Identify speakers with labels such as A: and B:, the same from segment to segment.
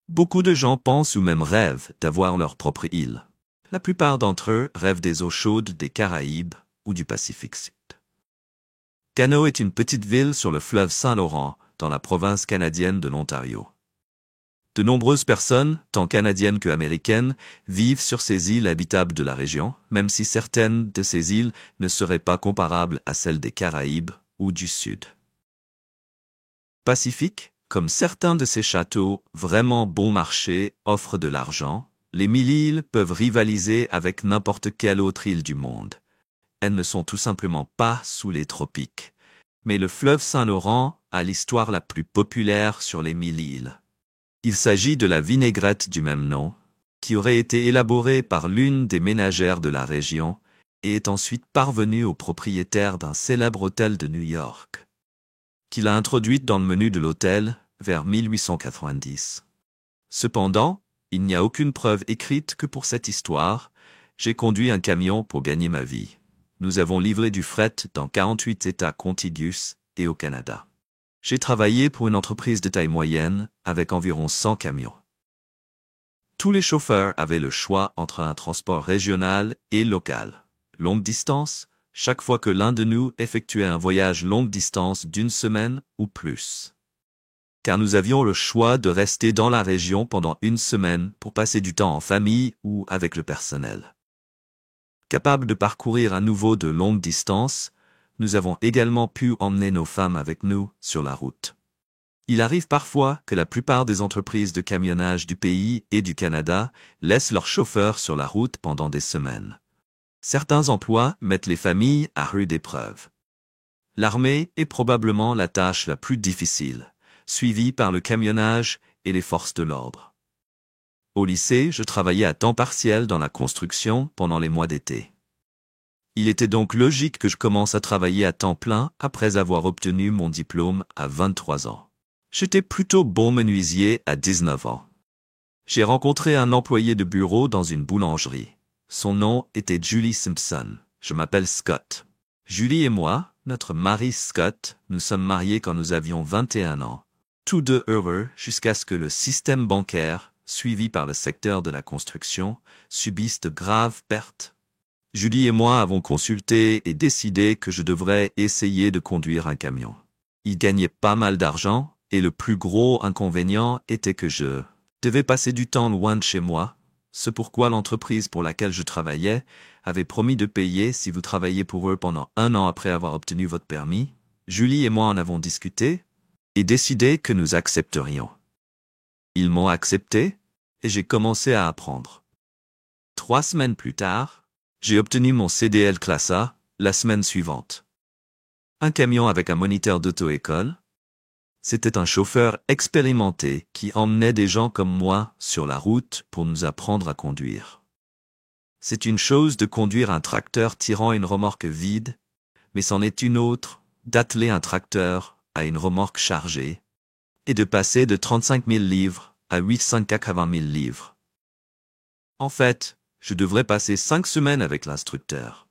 A: Beaucoup de gens pensent ou même rêvent d'avoir leur propre île. La plupart d'entre eux rêvent des eaux chaudes des Caraïbes ou du Pacifique Sud. Gano est une petite ville sur le fleuve Saint-Laurent, dans la province canadienne de l'Ontario. De nombreuses personnes, tant canadiennes que américaines, vivent sur ces îles habitables de la région, même si certaines de ces îles ne seraient pas comparables à celles des Caraïbes ou du Sud. Pacifique, comme certains de ces châteaux vraiment bon marché offrent de l'argent, les 1000 îles peuvent rivaliser avec n'importe quelle autre île du monde. Elles ne sont tout simplement pas sous les tropiques. Mais le fleuve Saint-Laurent a l'histoire la plus populaire sur les 1000 îles. Il s'agit de la vinaigrette du même nom, qui aurait été élaborée par l'une des ménagères de la région et est ensuite parvenue au propriétaire d'un célèbre hôtel de New York, qui l'a introduite dans le menu de l'hôtel vers 1890. Cependant, il n'y a aucune preuve écrite que pour cette histoire. J'ai conduit un camion pour gagner ma vie. Nous avons livré du fret dans 48 États contigus et au Canada. J'ai travaillé pour une entreprise de taille moyenne avec environ 100 camions. Tous les chauffeurs avaient le choix entre un transport régional et local. Longue distance, chaque fois que l'un de nous effectuait un voyage longue distance d'une semaine ou plus. Car nous avions le choix de rester dans la région pendant une semaine pour passer du temps en famille ou avec le personnel. Capables de parcourir à nouveau de longues distances, nous avons également pu emmener nos femmes avec nous sur la route. Il arrive parfois que la plupart des entreprises de camionnage du pays et du Canada laissent leurs chauffeurs sur la route pendant des semaines. Certains emplois mettent les familles à rude épreuve. L'armée est probablement la tâche la plus difficile, suivie par le camionnage et les forces de l'ordre. Au lycée, je travaillais à temps partiel dans la construction pendant les mois d'été. Il était donc logique que je commence à travailler à temps plein après avoir obtenu mon diplôme à 23 ans. J'étais plutôt bon menuisier à 19 ans. J'ai rencontré un employé de bureau dans une boulangerie. Son nom était Julie Simpson. Je m'appelle Scott. Julie et moi, notre mari Scott, nous sommes mariés quand nous avions 21 ans. Tous deux heureux jusqu'à ce que le système bancaire, suivi par le secteur de la construction, subisse de graves pertes. Julie et moi avons consulté et décidé que je devrais essayer de conduire un camion. Il gagnait pas mal d'argent, et le plus gros inconvénient était que je devais passer du temps loin de chez moi, ce pourquoi l'entreprise pour laquelle je travaillais avait promis de payer si vous travailliez pour eux pendant 1 an après avoir obtenu votre permis. Julie et moi en avons discuté et décidé que nous accepterions. Ils m'ont accepté et j'ai commencé à apprendre. 3 semaines plus tard, j'ai obtenu mon CDL Classe A la semaine suivante. Un camion avec un moniteur d'auto-école. C'était un chauffeur expérimenté qui emmenait des gens comme moi sur la route pour nous apprendre à conduire. C'est une chose de conduire un tracteur tirant une remorque vide, mais c'en est une autre d'atteler un tracteur à une remorque chargée et de passer de 35 000 livres à 880 000 livres. En fait, je devrais passer 5 semaines avec l'instructeur.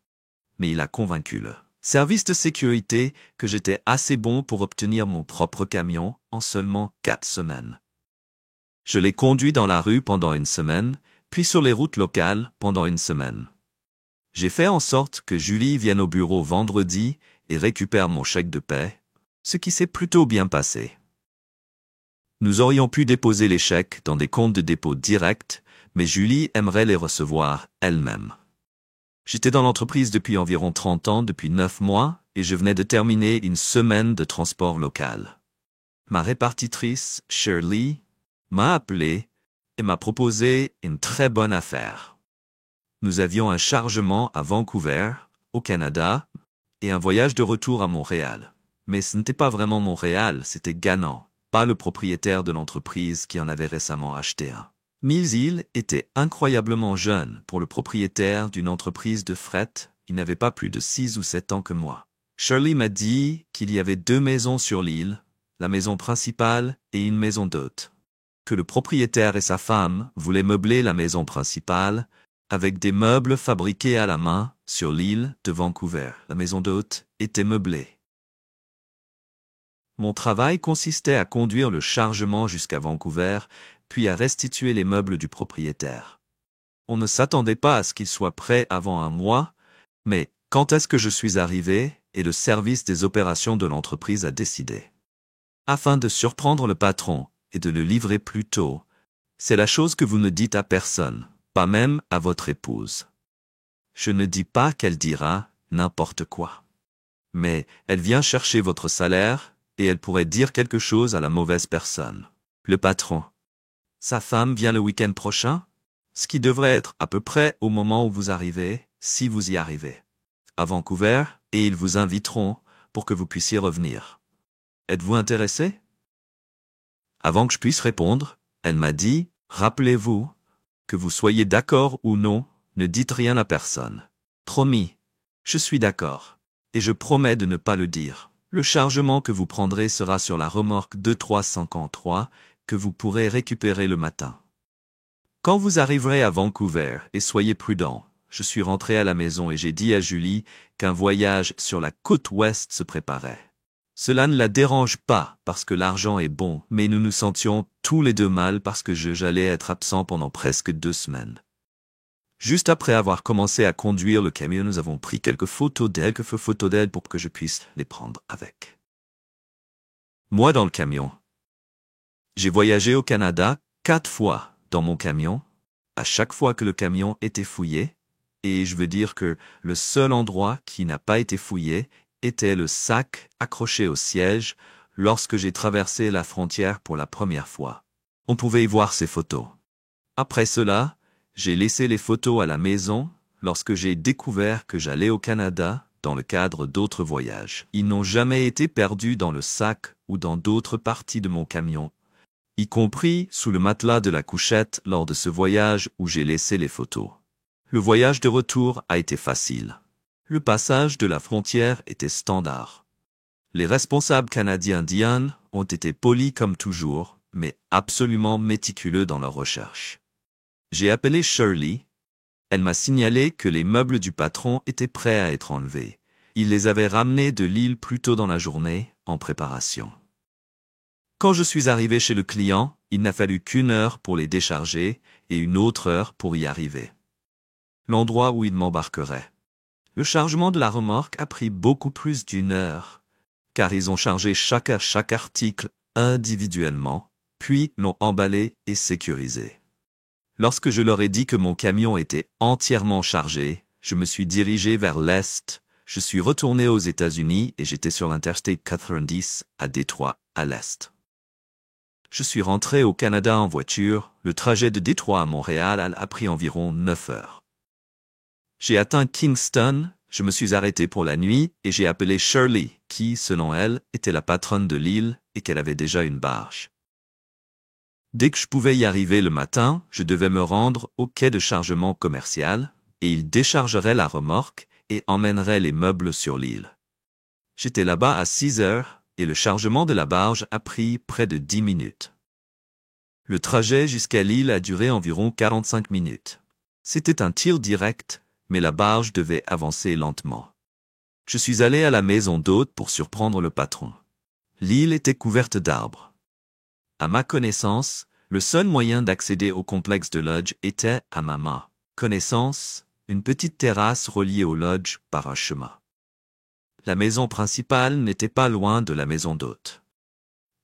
A: Mais il a convaincu le service de sécurité que j'étais assez bon pour obtenir mon propre camion en seulement 4 semaines. Je l'ai conduit dans la rue pendant 1 semaine, puis sur les routes locales pendant 1 semaine. J'ai fait en sorte que Julie vienne au bureau vendredi et récupère mon chèque de paie, ce qui s'est plutôt bien passé. Nous aurions pu déposer les chèques dans des comptes de dépôt directs, mais Julie aimerait les recevoir elle-même. J'étais dans l'entreprise depuis environ 30 ans, depuis 9 mois, et je venais de terminer 1 semaine de transport local. Ma répartitrice, Shirley, m'a appelé et m'a proposé une très bonne affaire. Nous avions un chargement à Vancouver, au Canada, et un voyage de retour à Montréal. Mais ce n'était pas vraiment Montréal, c'était Gano, pas le propriétaire de l'entreprise qui en avait récemment acheté un. 1000 îles était incroyablement jeune pour le propriétaire d'une entreprise de fret. Il n'avait pas plus de 6 ou 7 ans que moi. Shirley m'a dit qu'il y avait 2 maisons sur l'île, la maison principale et une maison d'hôte. Que le propriétaire et sa femme voulaient meubler la maison principale avec des meubles fabriqués à la main sur l'île de Vancouver. La maison d'hôte était meublée. Mon travail consistait à conduire le chargement jusqu'à Vancouver, puis à restituer les meubles du propriétaire. On ne s'attendait pas à ce qu'ils soient prêts avant un mois, mais quand est-ce que je suis arrivé et le service des opérations de l'entreprise a décidé. Afin de surprendre le patron et de le livrer plus tôt, c'est la chose que vous ne dites à personne, pas même à votre épouse. Je ne dis pas qu'elle dira n'importe quoi. Mais elle vient chercher votre salaire et elle pourrait dire quelque chose à la mauvaise personne. Le patron. Sa femme vient le week-end prochain, ce qui devrait être à peu près au moment où vous arrivez, si vous y arrivez, à Vancouver, et ils vous inviteront pour que vous puissiez revenir. Êtes-vous intéressé? Avant que je puisse répondre, elle m'a dit, rappelez-vous, que vous soyez d'accord ou non, ne dites rien à personne. Promis, je suis d'accord. Et je promets de ne pas le dire. Le chargement que vous prendrez sera sur la remorque 2353 que vous pourrez récupérer le matin. Quand vous arriverez à Vancouver, et soyez prudent, je suis rentré à la maison et j'ai dit à Julie qu'un voyage sur la côte ouest se préparait. Cela ne la dérange pas parce que l'argent est bon, mais nous nous sentions tous les deux mal parce que j'allais être absent pendant presque 2 semaines. Juste après avoir commencé à conduire le camion, nous avons pris quelques photos d'elle pour que je puisse les prendre avec. Moi dans le camion. J'ai voyagé au Canada 4 fois dans mon camion, à chaque fois que le camion était fouillé, et je veux dire que le seul endroit qui n'a pas été fouillé était le sac accroché au siège lorsque j'ai traversé la frontière pour la première fois. On pouvait y voir ces photos. Après cela, j'ai laissé les photos à la maison lorsque j'ai découvert que j'allais au Canada dans le cadre d'autres voyages. Ils n'ont jamais été perdus dans le sac ou dans d'autres parties de mon camion, y compris sous le matelas de la couchette lors de ce voyage où j'ai laissé les photos. Le voyage de retour a été facile. Le passage de la frontière était standard. Les responsables canadiens Diane ont été polis comme toujours, mais absolument méticuleux dans leurs recherches. J'ai appelé Shirley. Elle m'a signalé que les meubles du patron étaient prêts à être enlevés. Il les avait ramenés de l'île plus tôt dans la journée, en préparation. Quand je suis arrivé chez le client, il n'a fallu qu'1 heure pour les décharger et 1 autre heure pour y arriver. L'endroit où il m'embarquerait. Le chargement de la remorque a pris beaucoup plus d'1 heure, car ils ont chargé chaque article individuellement, puis l'ont emballé et sécurisé. Lorsque je leur ai dit que mon camion était entièrement chargé, je me suis dirigé vers l'Est, je suis retourné aux États-Unis et j'étais sur l'Interstate 90 à Détroit, à l'Est. Je suis rentré au Canada en voiture, le trajet de Détroit à Montréal a pris environ 9 heures. J'ai atteint Kingston, je me suis arrêté pour la nuit et j'ai appelé Shirley, qui, selon elle, était la patronne de l'île et qu'elle avait déjà une barge. Dès que je pouvais y arriver le matin, je devais me rendre au quai de chargement commercial, et il déchargerait la remorque et emmènerait les meubles sur l'île. J'étais là-bas à 6 heures, et le chargement de la barge a pris près de 10 minutes. Le trajet jusqu'à l'île a duré environ 45 minutes. C'était un tir direct, mais la barge devait avancer lentement. Je suis allé à la maison d'hôte pour surprendre le patron. L'île était couverte d'arbres. À ma connaissance, le seul moyen d'accéder au complexe de lodge était, à ma connaissance, une petite terrasse reliée au lodge par un chemin. La maison principale n'était pas loin de la maison d'hôte.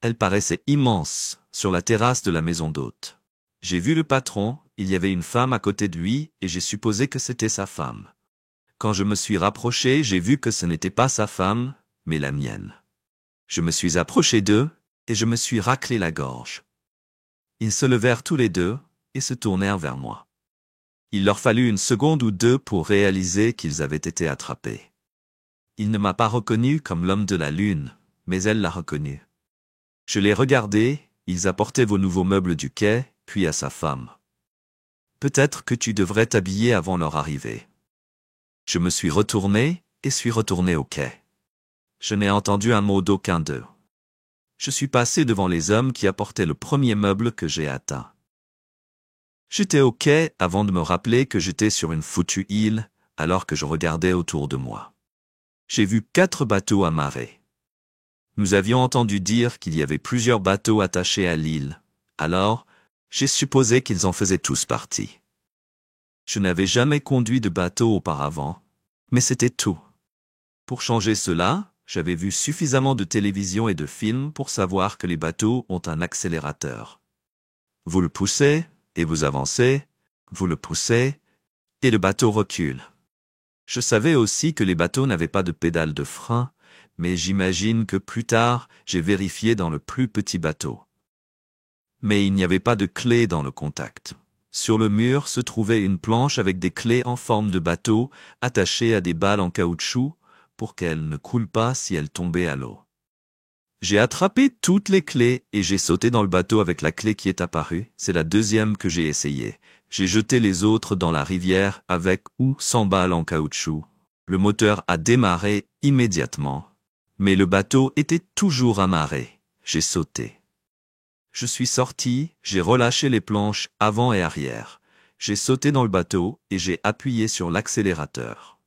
A: Elle paraissait immense sur la terrasse de la maison d'hôte. J'ai vu le patron, il y avait une femme à côté de lui et j'ai supposé que c'était sa femme. Quand je me suis rapproché, j'ai vu que ce n'était pas sa femme, mais la mienne. Je me suis approché d'eux et je me suis raclé la gorge. Ils se levèrent tous les deux et se tournèrent vers moi. Il leur fallut 1 seconde ou 2 pour réaliser qu'ils avaient été attrapés. Il ne m'a pas reconnu comme l'homme de la lune, mais elle l'a reconnu. Je les regardais, ils apportaient vos nouveaux meubles du quai, puis à sa femme. Peut-être que tu devrais t'habiller avant leur arrivée. Je me suis retourné et suis retourné au quai. Je n'ai entendu un mot d'aucun d'eux. Je suis passé devant les hommes qui apportaient le premier meuble que j'ai atteint. J'étais au quai avant de me rappeler que j'étais sur une foutue île, alors que je regardais autour de moi. J'ai vu 4 bateaux amarrés. Nous avions entendu dire qu'il y avait plusieurs bateaux attachés à l'île. Alors, J'ai supposé qu'ils en faisaient tous partie. Je n'avais jamais conduit de bateau auparavant, mais c'était tout. Pour changer cela, j'avais vu suffisamment de télévision et de films pour savoir que les bateaux ont un accélérateur. Vous le poussez, et vous avancez, vous le poussez, et le bateau recule. Je savais aussi que les bateaux n'avaient pas de pédale de frein, mais j'imagine que plus tard, j'ai vérifié dans le plus petit bateau. Mais il n'y avait pas de clé dans le contact. Sur le mur se trouvait une planche avec des clés en forme de bateau attachées à des balles en caoutchouc pour qu'elles ne coulent pas si elles tombaient à l'eau. J'ai attrapé toutes les clés et j'ai sauté dans le bateau avec la clé qui est apparue. C'est la deuxième que j'ai essayée. J'ai jeté les autres dans la rivière avec ou sans balles en caoutchouc. Le moteur a démarré immédiatement. Mais le bateau était toujours amarré. J'ai sauté. Je suis sorti, j'ai relâché les planches avant et arrière. J'ai sauté dans le bateau et j'ai appuyé sur l'accélérateur.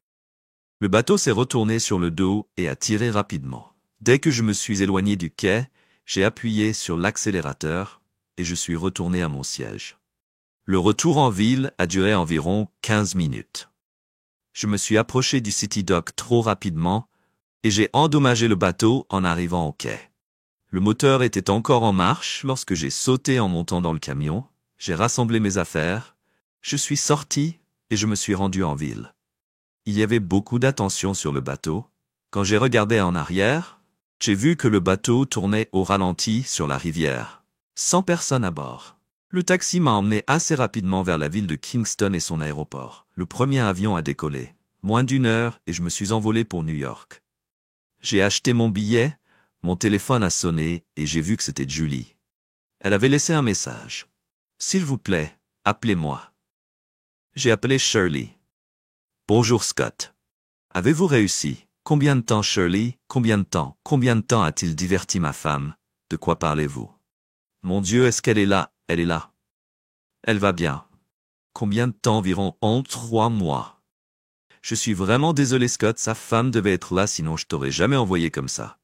A: Le bateau s'est retourné sur le dos et a tiré rapidement. Dès que je me suis éloigné du quai, j'ai appuyé sur l'accélérateur et je suis retourné à mon siège. Le retour en ville a duré environ 15 minutes. Je me suis approché du City Dock trop rapidement et j'ai endommagé le bateau en arrivant au quai. Le moteur était encore en marche lorsque j'ai sauté en montant dans le camion, j'ai rassemblé mes affaires, je suis sorti et je me suis rendu en ville. Il y avait beaucoup d'attention sur le bateau. Quand j'ai regardé en arrière, j'ai vu que le bateau tournait au ralenti sur la rivière, sans personne à bord. Le taxi m'a emmené assez rapidement vers la ville de Kingston et son aéroport. Le premier avion a décollé. Moins d'1 heure et je me suis envolé pour New York. J'ai acheté mon billet, mon téléphone a sonné et j'ai vu que c'était Julie. Elle avait laissé un message. « S'il vous plaît, appelez-moi. » J'ai appelé Shirley. « Bonjour Scott. Avez-vous réussi? Combien de temps Shirley? Combien de temps? Combien de temps a-t-il diverti ma femme? De quoi parlez-vous? Mon Dieu, est-ce qu'elle est là? Elle est là. Elle va bien. Combien de temps environ? 3 mois. Je suis vraiment désolé Scott, sa femme devait être là sinon je t'aurais jamais envoyé comme ça.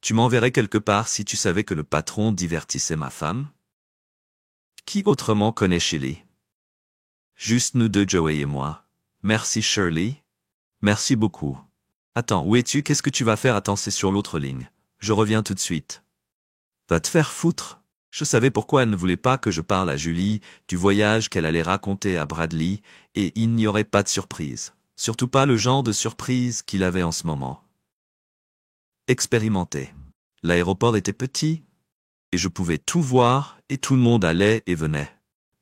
A: Tu m'enverrais quelque part si tu savais que le patron divertissait ma femme? Qui autrement connaît Shirley? Juste nous deux, Joey et moi. Merci Shirley. Merci beaucoup. Attends, où es-tu? Qu'est-ce que tu vas faire? Attends, c'est sur l'autre ligne. Je reviens tout de suite. Va te faire foutre. Je savais pourquoi elle ne voulait pas que je parle à Julie du voyage qu'elle allait raconter à Bradley, et il n'y aurait pas de surprise. Surtout pas le genre de surprise qu'il avait en ce moment. Expérimenté. L'aéroport était petit, et je pouvais tout voir, et tout le monde allait et venait.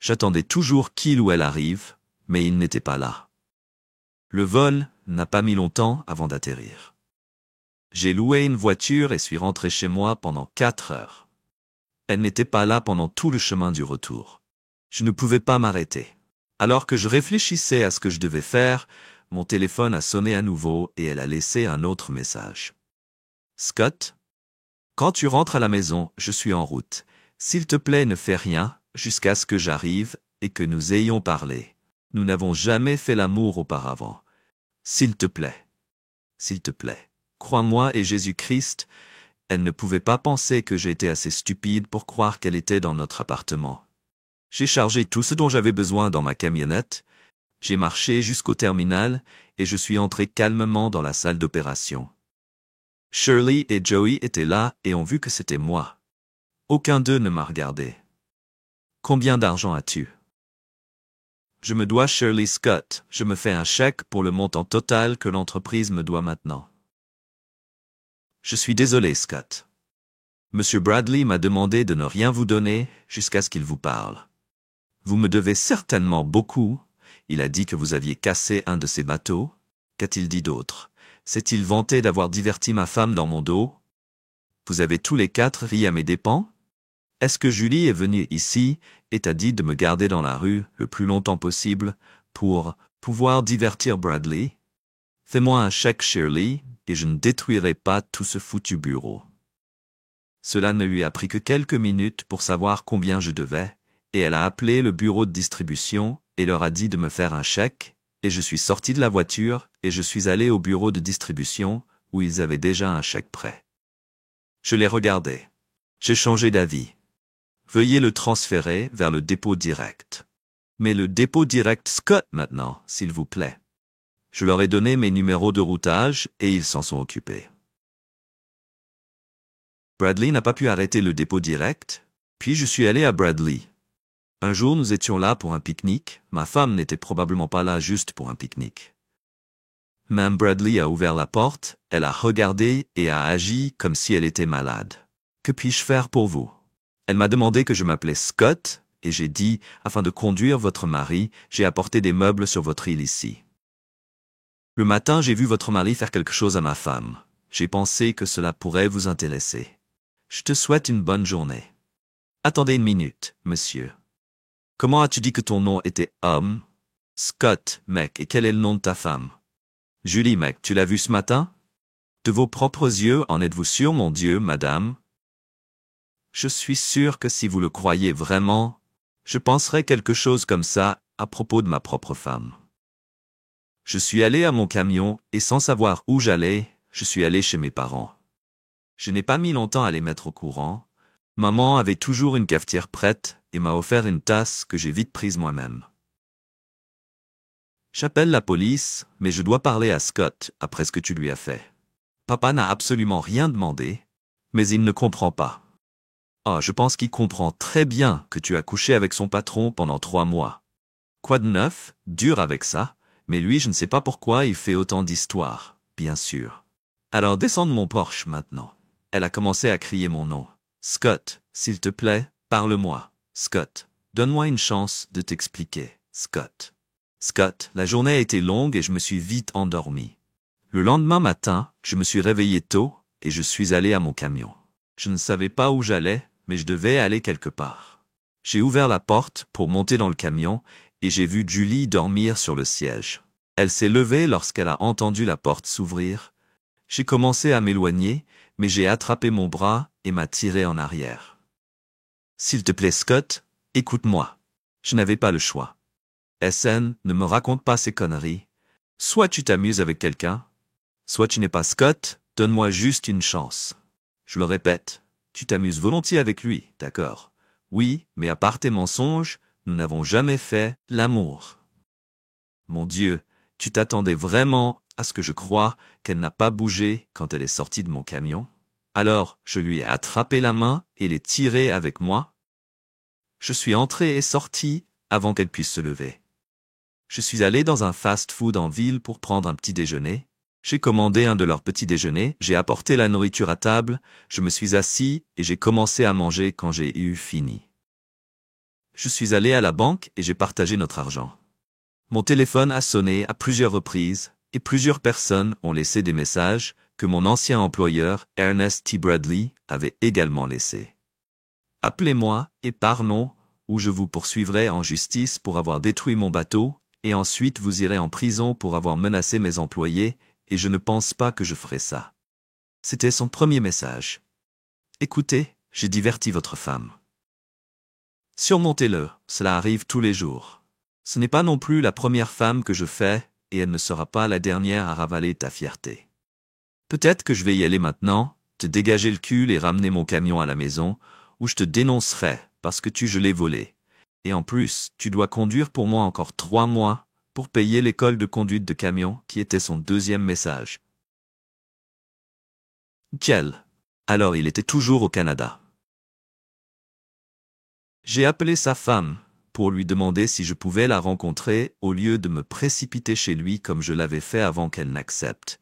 A: J'attendais toujours qu'il ou elle arrive, mais il n'était pas là. Le vol n'a pas mis longtemps avant d'atterrir. J'ai loué une voiture et suis rentré chez moi pendant 4 heures. Elle n'était pas là pendant tout le chemin du retour. Je ne pouvais pas m'arrêter. Alors que je réfléchissais à ce que je devais faire, mon téléphone a sonné à nouveau et elle a laissé un autre message. Scott, quand tu rentres à la maison, je suis en route. S'il te plaît, ne fais rien jusqu'à ce que j'arrive et que nous ayons parlé. Nous n'avons jamais fait l'amour auparavant. S'il te plaît. S'il te plaît. Crois-moi et Jésus-Christ, elle ne pouvait pas penser que j'étais assez stupide pour croire qu'elle était dans notre appartement. J'ai chargé tout ce dont j'avais besoin dans ma camionnette, j'ai marché jusqu'au terminal et je suis entré calmement dans la salle d'opération. Shirley et Joey étaient là et ont vu que c'était moi. Aucun d'eux ne m'a regardé. Combien d'argent as-tu? Je me dois Shirley Scott, je me fais un chèque pour le montant total que l'entreprise me doit maintenant. Je suis désolé, Scott. Monsieur Bradley m'a demandé de ne rien vous donner jusqu'à ce qu'il vous parle. Vous me devez certainement beaucoup. Il a dit que vous aviez cassé un de ses bateaux. Qu'a-t-il dit d'autre? S'est-il vanté d'avoir diverti ma femme dans mon dos? Vous avez tous les 4 ri à mes dépens? Est-ce que Julie est venue ici et t'a dit de me garder dans la rue le plus longtemps possible pour pouvoir divertir Bradley? Fais-moi un chèque, Shirley, et je ne détruirai pas tout ce foutu bureau. Cela ne lui a pris que quelques minutes pour savoir combien je devais, et elle a appelé le bureau de distribution et leur a dit de me faire un chèque, et je suis sorti de la voiture et je suis allé au bureau de distribution où ils avaient déjà un chèque prêt. Je les regardais. J'ai changé d'avis. Veuillez le transférer vers le dépôt direct. Mais le dépôt direct Scott maintenant, s'il vous plaît. Je leur ai donné mes numéros de routage et ils s'en sont occupés. Bradley n'a pas pu arrêter le dépôt direct, puis je suis allé à Bradley. Un jour, nous étions là pour un pique-nique. Ma femme n'était probablement pas là juste pour un pique-nique. Mme Bradley a ouvert la porte, elle a regardé et a agi comme si elle était malade. « Que puis-je faire pour vous ?» Elle m'a demandé que je m'appelais Scott, et j'ai dit, afin de conduire votre mari, j'ai apporté des meubles sur votre île ici. Le matin, j'ai vu votre mari faire quelque chose à ma femme. J'ai pensé que cela pourrait vous intéresser. Je te souhaite une bonne journée. Attendez une minute, monsieur. Comment as-tu dit que ton nom était homme? Scott, mec, et quel est le nom de ta femme? Julie, mec, tu l'as vu ce matin? De vos propres yeux, en êtes-vous sûr, mon Dieu, madame? Je suis sûr que si vous le croyez vraiment, je penserais quelque chose comme ça à propos de ma propre femme. Je suis allé à mon camion, et sans savoir où j'allais, je suis allé chez mes parents. Je n'ai pas mis longtemps à les mettre au courant. Maman avait toujours une cafetière prête et m'a offert une tasse que j'ai vite prise moi-même. J'appelle la police, mais je dois parler à Scott après ce que tu lui as fait. Papa n'a absolument rien demandé, mais il ne comprend pas. Ah, je pense qu'il comprend très bien que tu as couché avec son patron pendant 3 mois. Quoi de neuf? Dur avec ça, mais lui je ne sais pas pourquoi il fait autant d'histoires, bien sûr. Alors descends de mon Porsche maintenant. Elle a commencé à crier mon nom. Scott, s'il te plaît, parle-moi. Scott, donne-moi une chance de t'expliquer. Scott. Scott, la journée a été longue et je me suis vite endormi. Le lendemain matin, je me suis réveillé tôt et je suis allé à mon camion. Je ne savais pas où j'allais, mais je devais aller quelque part. J'ai ouvert la porte pour monter dans le camion et j'ai vu Julie dormir sur le siège. Elle s'est levée lorsqu'elle a entendu la porte s'ouvrir. J'ai commencé à m'éloigner, mais j'ai attrapé mon bras et m'a tiré en arrière. S'il te plaît, Scott, écoute-moi. Je n'avais pas le choix. SN, ne me raconte pas ces conneries. Soit tu t'amuses avec quelqu'un, soit tu n'es pas Scott, donne-moi juste une chance. Je le répète, tu t'amuses volontiers avec lui, d'accord? Oui, mais à part tes mensonges, nous n'avons jamais fait l'amour. Mon Dieu, tu t'attendais vraiment à ce que je croie qu'elle n'a pas bougé quand elle est sortie de mon camion? Alors, je lui ai attrapé la main et l'ai tirée avec moi. Je suis entré et sorti avant qu'elle puisse se lever. Je suis allé dans un fast-food en ville pour prendre un petit déjeuner. J'ai commandé un de leurs petits déjeuners, j'ai apporté la nourriture à table, je me suis assis et j'ai commencé à manger quand j'ai eu fini. Je suis allé à la banque et j'ai partagé notre argent. Mon téléphone a sonné à plusieurs reprises et plusieurs personnes ont laissé des messages que mon ancien employeur, Ernest T. Bradley, avait également laissés. Appelez-moi et parlons, ou je vous poursuivrai en justice pour avoir détruit mon bateau, et ensuite vous irez en prison pour avoir menacé mes employés, et je ne pense pas que je ferai ça. C'était son premier message. Écoutez, j'ai diverti votre femme. Surmontez-le, cela arrive tous les jours. Ce n'est pas non plus la première femme que je fais, et elle ne sera pas la dernière à ravaler ta fierté. Peut-être que je vais y aller maintenant, te dégager le cul et ramener mon camion à la maison, ou je te dénoncerai parce que je l'ai volé. Et en plus, tu dois conduire pour moi encore 3 mois pour payer l'école de conduite de camion qui était son deuxième message. Quel? Alors il était toujours au Canada. J'ai appelé sa femme pour lui demander si je pouvais la rencontrer au lieu de me précipiter chez lui comme je l'avais fait avant qu'elle n'accepte.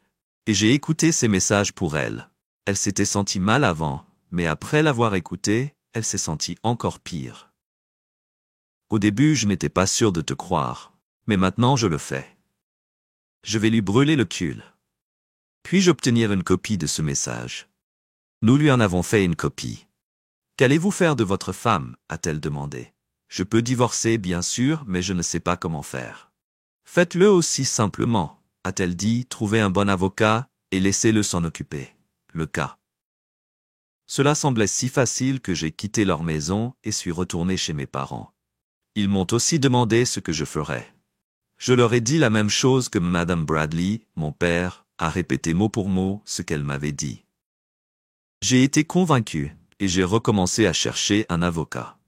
A: Et j'ai écouté ses messages pour elle. Elle s'était sentie mal avant, mais après l'avoir écouté, elle s'est sentie encore pire. Au début, je n'étais pas sûr de te croire, mais maintenant je le fais. Je vais lui brûler le cul. Puis-je obtenir une copie de ce message? Nous lui en avons fait une copie. Qu'allez-vous faire de votre femme? A-t-elle demandé. Je peux divorcer, bien sûr, mais je ne sais pas comment faire. Faites-le aussi simplement, a-t-elle dit, trouvez un bon avocat et laissez-le s'en occuper. Le cas. Cela semblait si facile que j'ai quitté leur maison et suis retourné chez mes parents. Ils m'ont aussi demandé ce que je ferais. Je leur ai dit la même chose que Madame Bradley, mon père, a répété mot pour mot ce qu'elle m'avait dit. J'ai été convaincu et j'ai recommencé à chercher un avocat.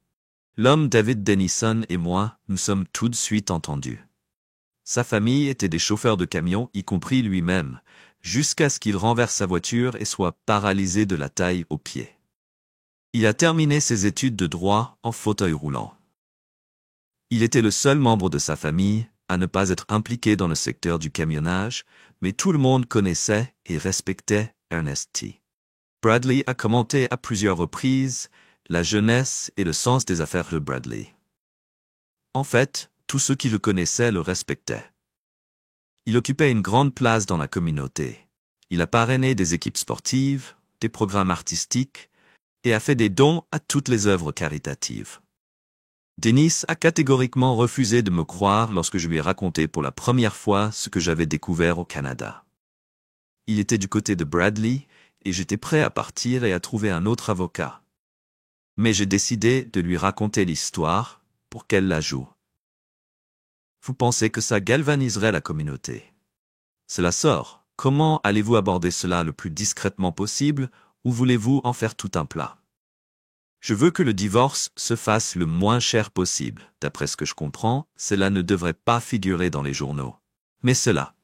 A: L'homme David Denison et moi nous sommes tout de suite entendus. Sa famille était des chauffeurs de camions, y compris lui-même, jusqu'à ce qu'il renverse sa voiture et soit paralysé de la taille aux pieds. Il a terminé ses études de droit en fauteuil roulant. Il était le seul membre de sa famille à ne pas être impliqué dans le secteur du camionnage, mais tout le monde connaissait et respectait Ernest T. Bradley a commenté à plusieurs reprises la jeunesse et le sens des affaires de Bradley. En fait, tous ceux qui le connaissaient le respectaient. Il occupait une grande place dans la communauté. Il a parrainé des équipes sportives, des programmes artistiques et a fait des dons à toutes les œuvres caritatives. Dennis a catégoriquement refusé de me croire lorsque je lui ai raconté pour la première fois ce que j'avais découvert au Canada. Il était du côté de Bradley et j'étais prêt à partir et à trouver un autre avocat. Mais j'ai décidé de lui raconter l'histoire pour qu'elle la joue. Vous pensez que ça galvaniserait la communauté? Cela sort. Comment allez-vous aborder cela le plus discrètement possible ou voulez-vous en faire tout un plat? Je veux que le divorce se fasse le moins cher possible. D'après ce que je comprends, cela ne devrait pas figurer dans les journaux. Mais cela.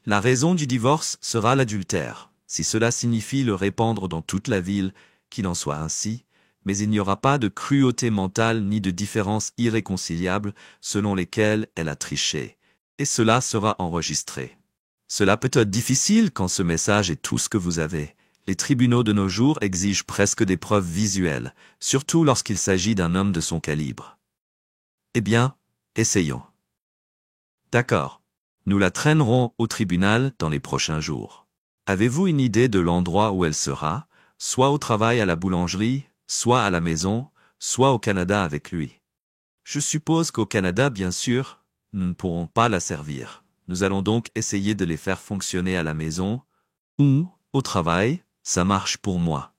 A: La raison du divorce sera l'adultère. Si cela signifie le répandre dans toute la ville, qu'il en soit ainsi, mais il n'y aura pas de cruauté mentale ni de différences irréconciliables selon lesquelles elle a triché. Et cela sera enregistré. Cela peut être difficile quand ce message est tout ce que vous avez. Les tribunaux de nos jours exigent presque des preuves visuelles, surtout lorsqu'il s'agit d'un homme de son calibre. Eh bien, essayons. D'accord. Nous la traînerons au tribunal dans les prochains jours. Avez-vous une idée de l'endroit où elle sera, soit au travail à la boulangerie, soit à la maison, soit au Canada avec lui? Je suppose qu'au Canada, bien sûr, nous ne pourrons pas la servir. Nous allons donc essayer de les faire fonctionner à la maison ou au travail, ça marche pour moi.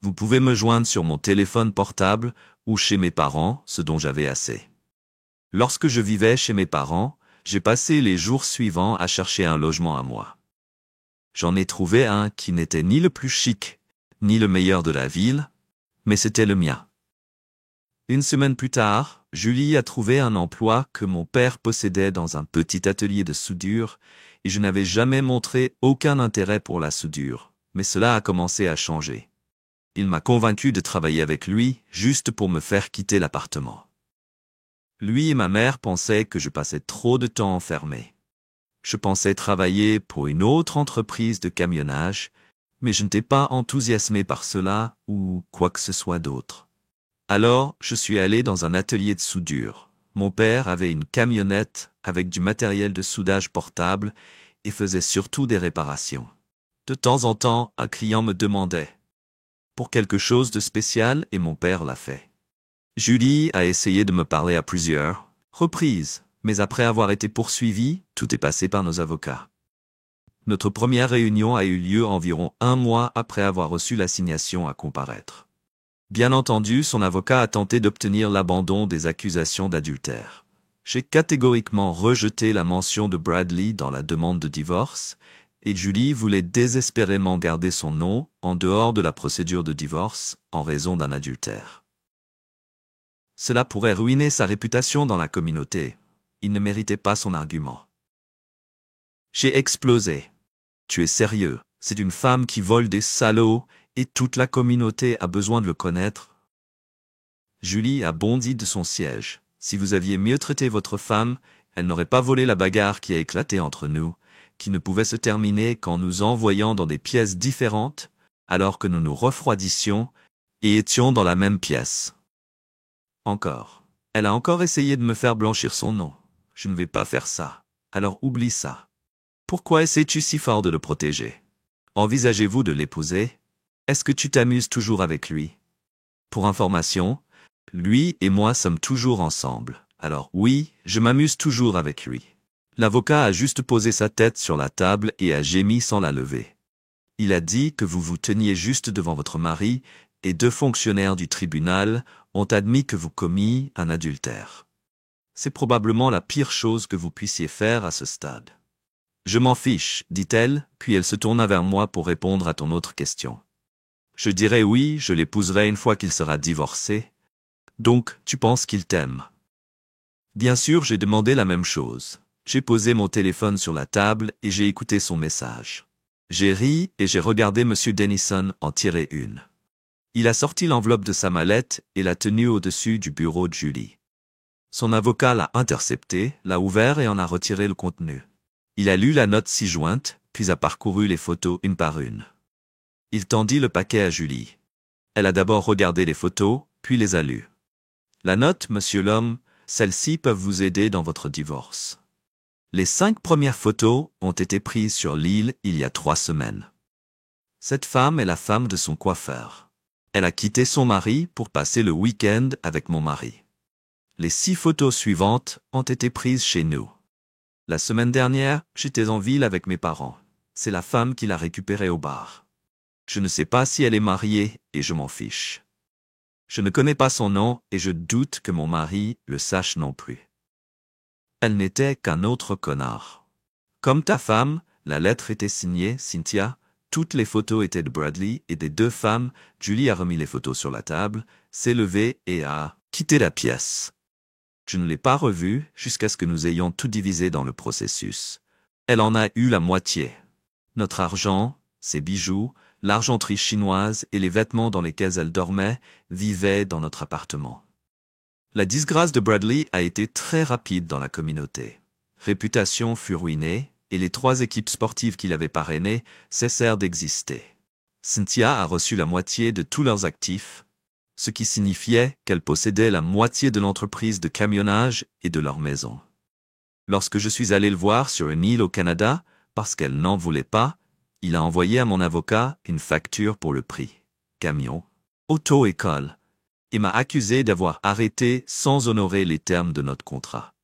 A: Vous pouvez me joindre sur mon téléphone portable ou chez mes parents, ce dont j'avais assez. Lorsque je vivais chez mes parents, j'ai passé les jours suivants à chercher un logement à moi. J'en ai trouvé un qui n'était ni le plus chic, ni le meilleur de la ville, mais c'était le mien. Une semaine plus tard, Julie a trouvé un emploi que mon père possédait dans un petit atelier de soudure, et je n'avais jamais montré aucun intérêt pour la soudure, mais cela a commencé à changer. Il m'a convaincu de travailler avec lui, juste pour me faire quitter l'appartement. Lui et ma mère pensaient que je passais trop de temps enfermé. Je pensais travailler pour une autre entreprise de camionnage, mais je n'étais pas enthousiasmé par cela ou quoi que ce soit d'autre. Alors, je suis allé dans un atelier de soudure. Mon père avait une camionnette avec du matériel de soudage portable et faisait surtout des réparations. De temps en temps, un client me demandait pour quelque chose de spécial et mon père l'a fait. Julie a essayé de me parler à plusieurs reprises, mais après avoir été poursuivi, tout est passé par nos avocats. Notre première réunion a eu lieu environ 1 mois après avoir reçu l'assignation à comparaître. Bien entendu, son avocat a tenté d'obtenir l'abandon des accusations d'adultère. J'ai catégoriquement rejeté la mention de Bradley dans la demande de divorce, et Julie voulait désespérément garder son nom en dehors de la procédure de divorce en raison d'un adultère. Cela pourrait ruiner sa réputation dans la communauté. Il ne méritait pas son argument. J'ai explosé. Tu es sérieux? C'est une femme qui vole des salauds et toute la communauté a besoin de le connaître. Julie a bondi de son siège. Si vous aviez mieux traité votre femme, elle n'aurait pas volé la bagarre qui a éclaté entre nous, qui ne pouvait se terminer qu'en nous envoyant dans des pièces différentes, alors que nous nous refroidissions et étions dans la même pièce. Encore. Elle a encore essayé de me faire blanchir son nom. Je ne vais pas faire ça. Alors oublie ça. Pourquoi essaies-tu si fort de le protéger? Envisagez-vous de l'épouser? Est-ce que tu t'amuses toujours avec lui? Pour information, lui et moi sommes toujours ensemble. Alors oui, je m'amuse toujours avec lui. L'avocat a juste posé sa tête sur la table et a gémi sans la lever. Il a dit que vous vous teniez juste devant votre mari et 2 fonctionnaires du tribunal ont admis que vous commis un adultère. C'est probablement la pire chose que vous puissiez faire à ce stade. Je m'en fiche, dit-elle, puis elle se tourna vers moi pour répondre à ton autre question. Je dirais oui, je l'épouserai une fois qu'il sera divorcé, Donc, tu penses qu'il t'aime? Bien sûr, j'ai demandé la même chose. J'ai posé mon téléphone sur la table et j'ai écouté son message. J'ai ri et j'ai regardé M. Dennison en tirer une. Il a sorti l'enveloppe de sa mallette et l'a tenue au-dessus du bureau de Julie. Son avocat l'a intercepté, l'a ouvert et en a retiré le contenu. Il a lu la note ci-jointe, puis a parcouru les photos une par une. Il tendit le paquet à Julie. Elle a d'abord regardé les photos, puis les a lues. La note, monsieur l'homme, celles-ci peuvent vous aider dans votre divorce. Les 5 premières photos ont été prises sur l'île il y a 3 semaines. Cette femme est la femme de son coiffeur. Elle a quitté son mari pour passer le week-end avec mon mari. Les 6 photos suivantes ont été prises chez nous. La semaine dernière, j'étais en ville avec mes parents. C'est la femme qui l'a récupérée au bar. Je ne sais pas si elle est mariée et je m'en fiche. Je ne connais pas son nom et je doute que mon mari le sache non plus. Elle n'était qu'un autre connard. Comme ta femme, la lettre était signée Cynthia, toutes les photos étaient de Bradley et des 2 femmes. Julie a remis les photos sur la table, s'est levée et a quitté la pièce. Je ne l'ai pas revue jusqu'à ce que nous ayons tout divisé dans le processus. Elle en a eu la moitié. Notre argent, ses bijoux, l'argenterie chinoise et les vêtements dans lesquels elle dormait vivaient dans notre appartement. La disgrâce de Bradley a été très rapide dans la communauté. Réputation fut ruinée et les 3 équipes sportives qu'il avait parrainées cessèrent d'exister. Cynthia a reçu la moitié de tous leurs actifs, ce qui signifiait qu'elle possédait la moitié de l'entreprise de camionnage et de leur maison. Lorsque je suis allé le voir sur une île au Canada, parce qu'elle n'en voulait pas, il a envoyé à mon avocat une facture pour le prix, camion, auto-école, et m'a accusé d'avoir arrêté sans honorer les termes de notre contrat.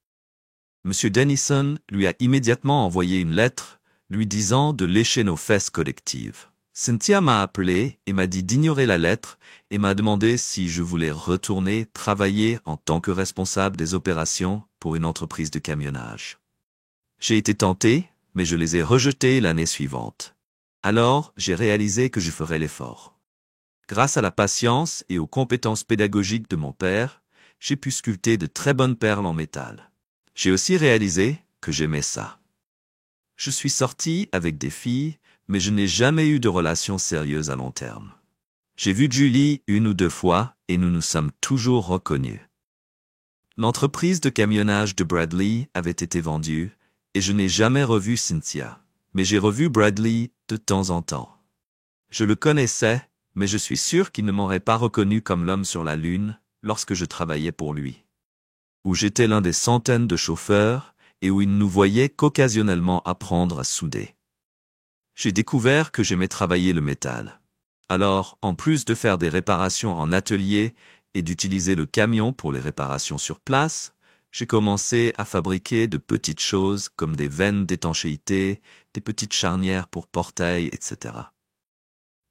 A: M. Dennison lui a immédiatement envoyé une lettre lui disant de lécher nos fesses collectives. Cynthia m'a appelé et m'a dit d'ignorer la lettre et m'a demandé si je voulais retourner travailler en tant que responsable des opérations pour une entreprise de camionnage. J'ai été tenté, mais je les ai rejetés l'année suivante. Alors, j'ai réalisé que je ferais l'effort. Grâce à la patience et aux compétences pédagogiques de mon père, j'ai pu sculpter de très bonnes perles en métal. J'ai aussi réalisé que j'aimais ça. Je suis sorti avec des filles, mais je n'ai jamais eu de relation sérieuse à long terme. J'ai vu Julie 1 ou 2 fois et nous nous sommes toujours reconnus. L'entreprise de camionnage de Bradley avait été vendue et je n'ai jamais revu Cynthia, mais j'ai revu Bradley de temps en temps. Je le connaissais, mais je suis sûr qu'il ne m'aurait pas reconnu comme l'homme sur la Lune lorsque je travaillais pour lui. Où j'étais l'un des centaines de chauffeurs et où il ne nous voyait qu'occasionnellement apprendre à souder. J'ai découvert que j'aimais travailler le métal. Alors, en plus de faire des réparations en atelier et d'utiliser le camion pour les réparations sur place, j'ai commencé à fabriquer de petites choses comme des veines d'étanchéité, des petites charnières pour portails, etc.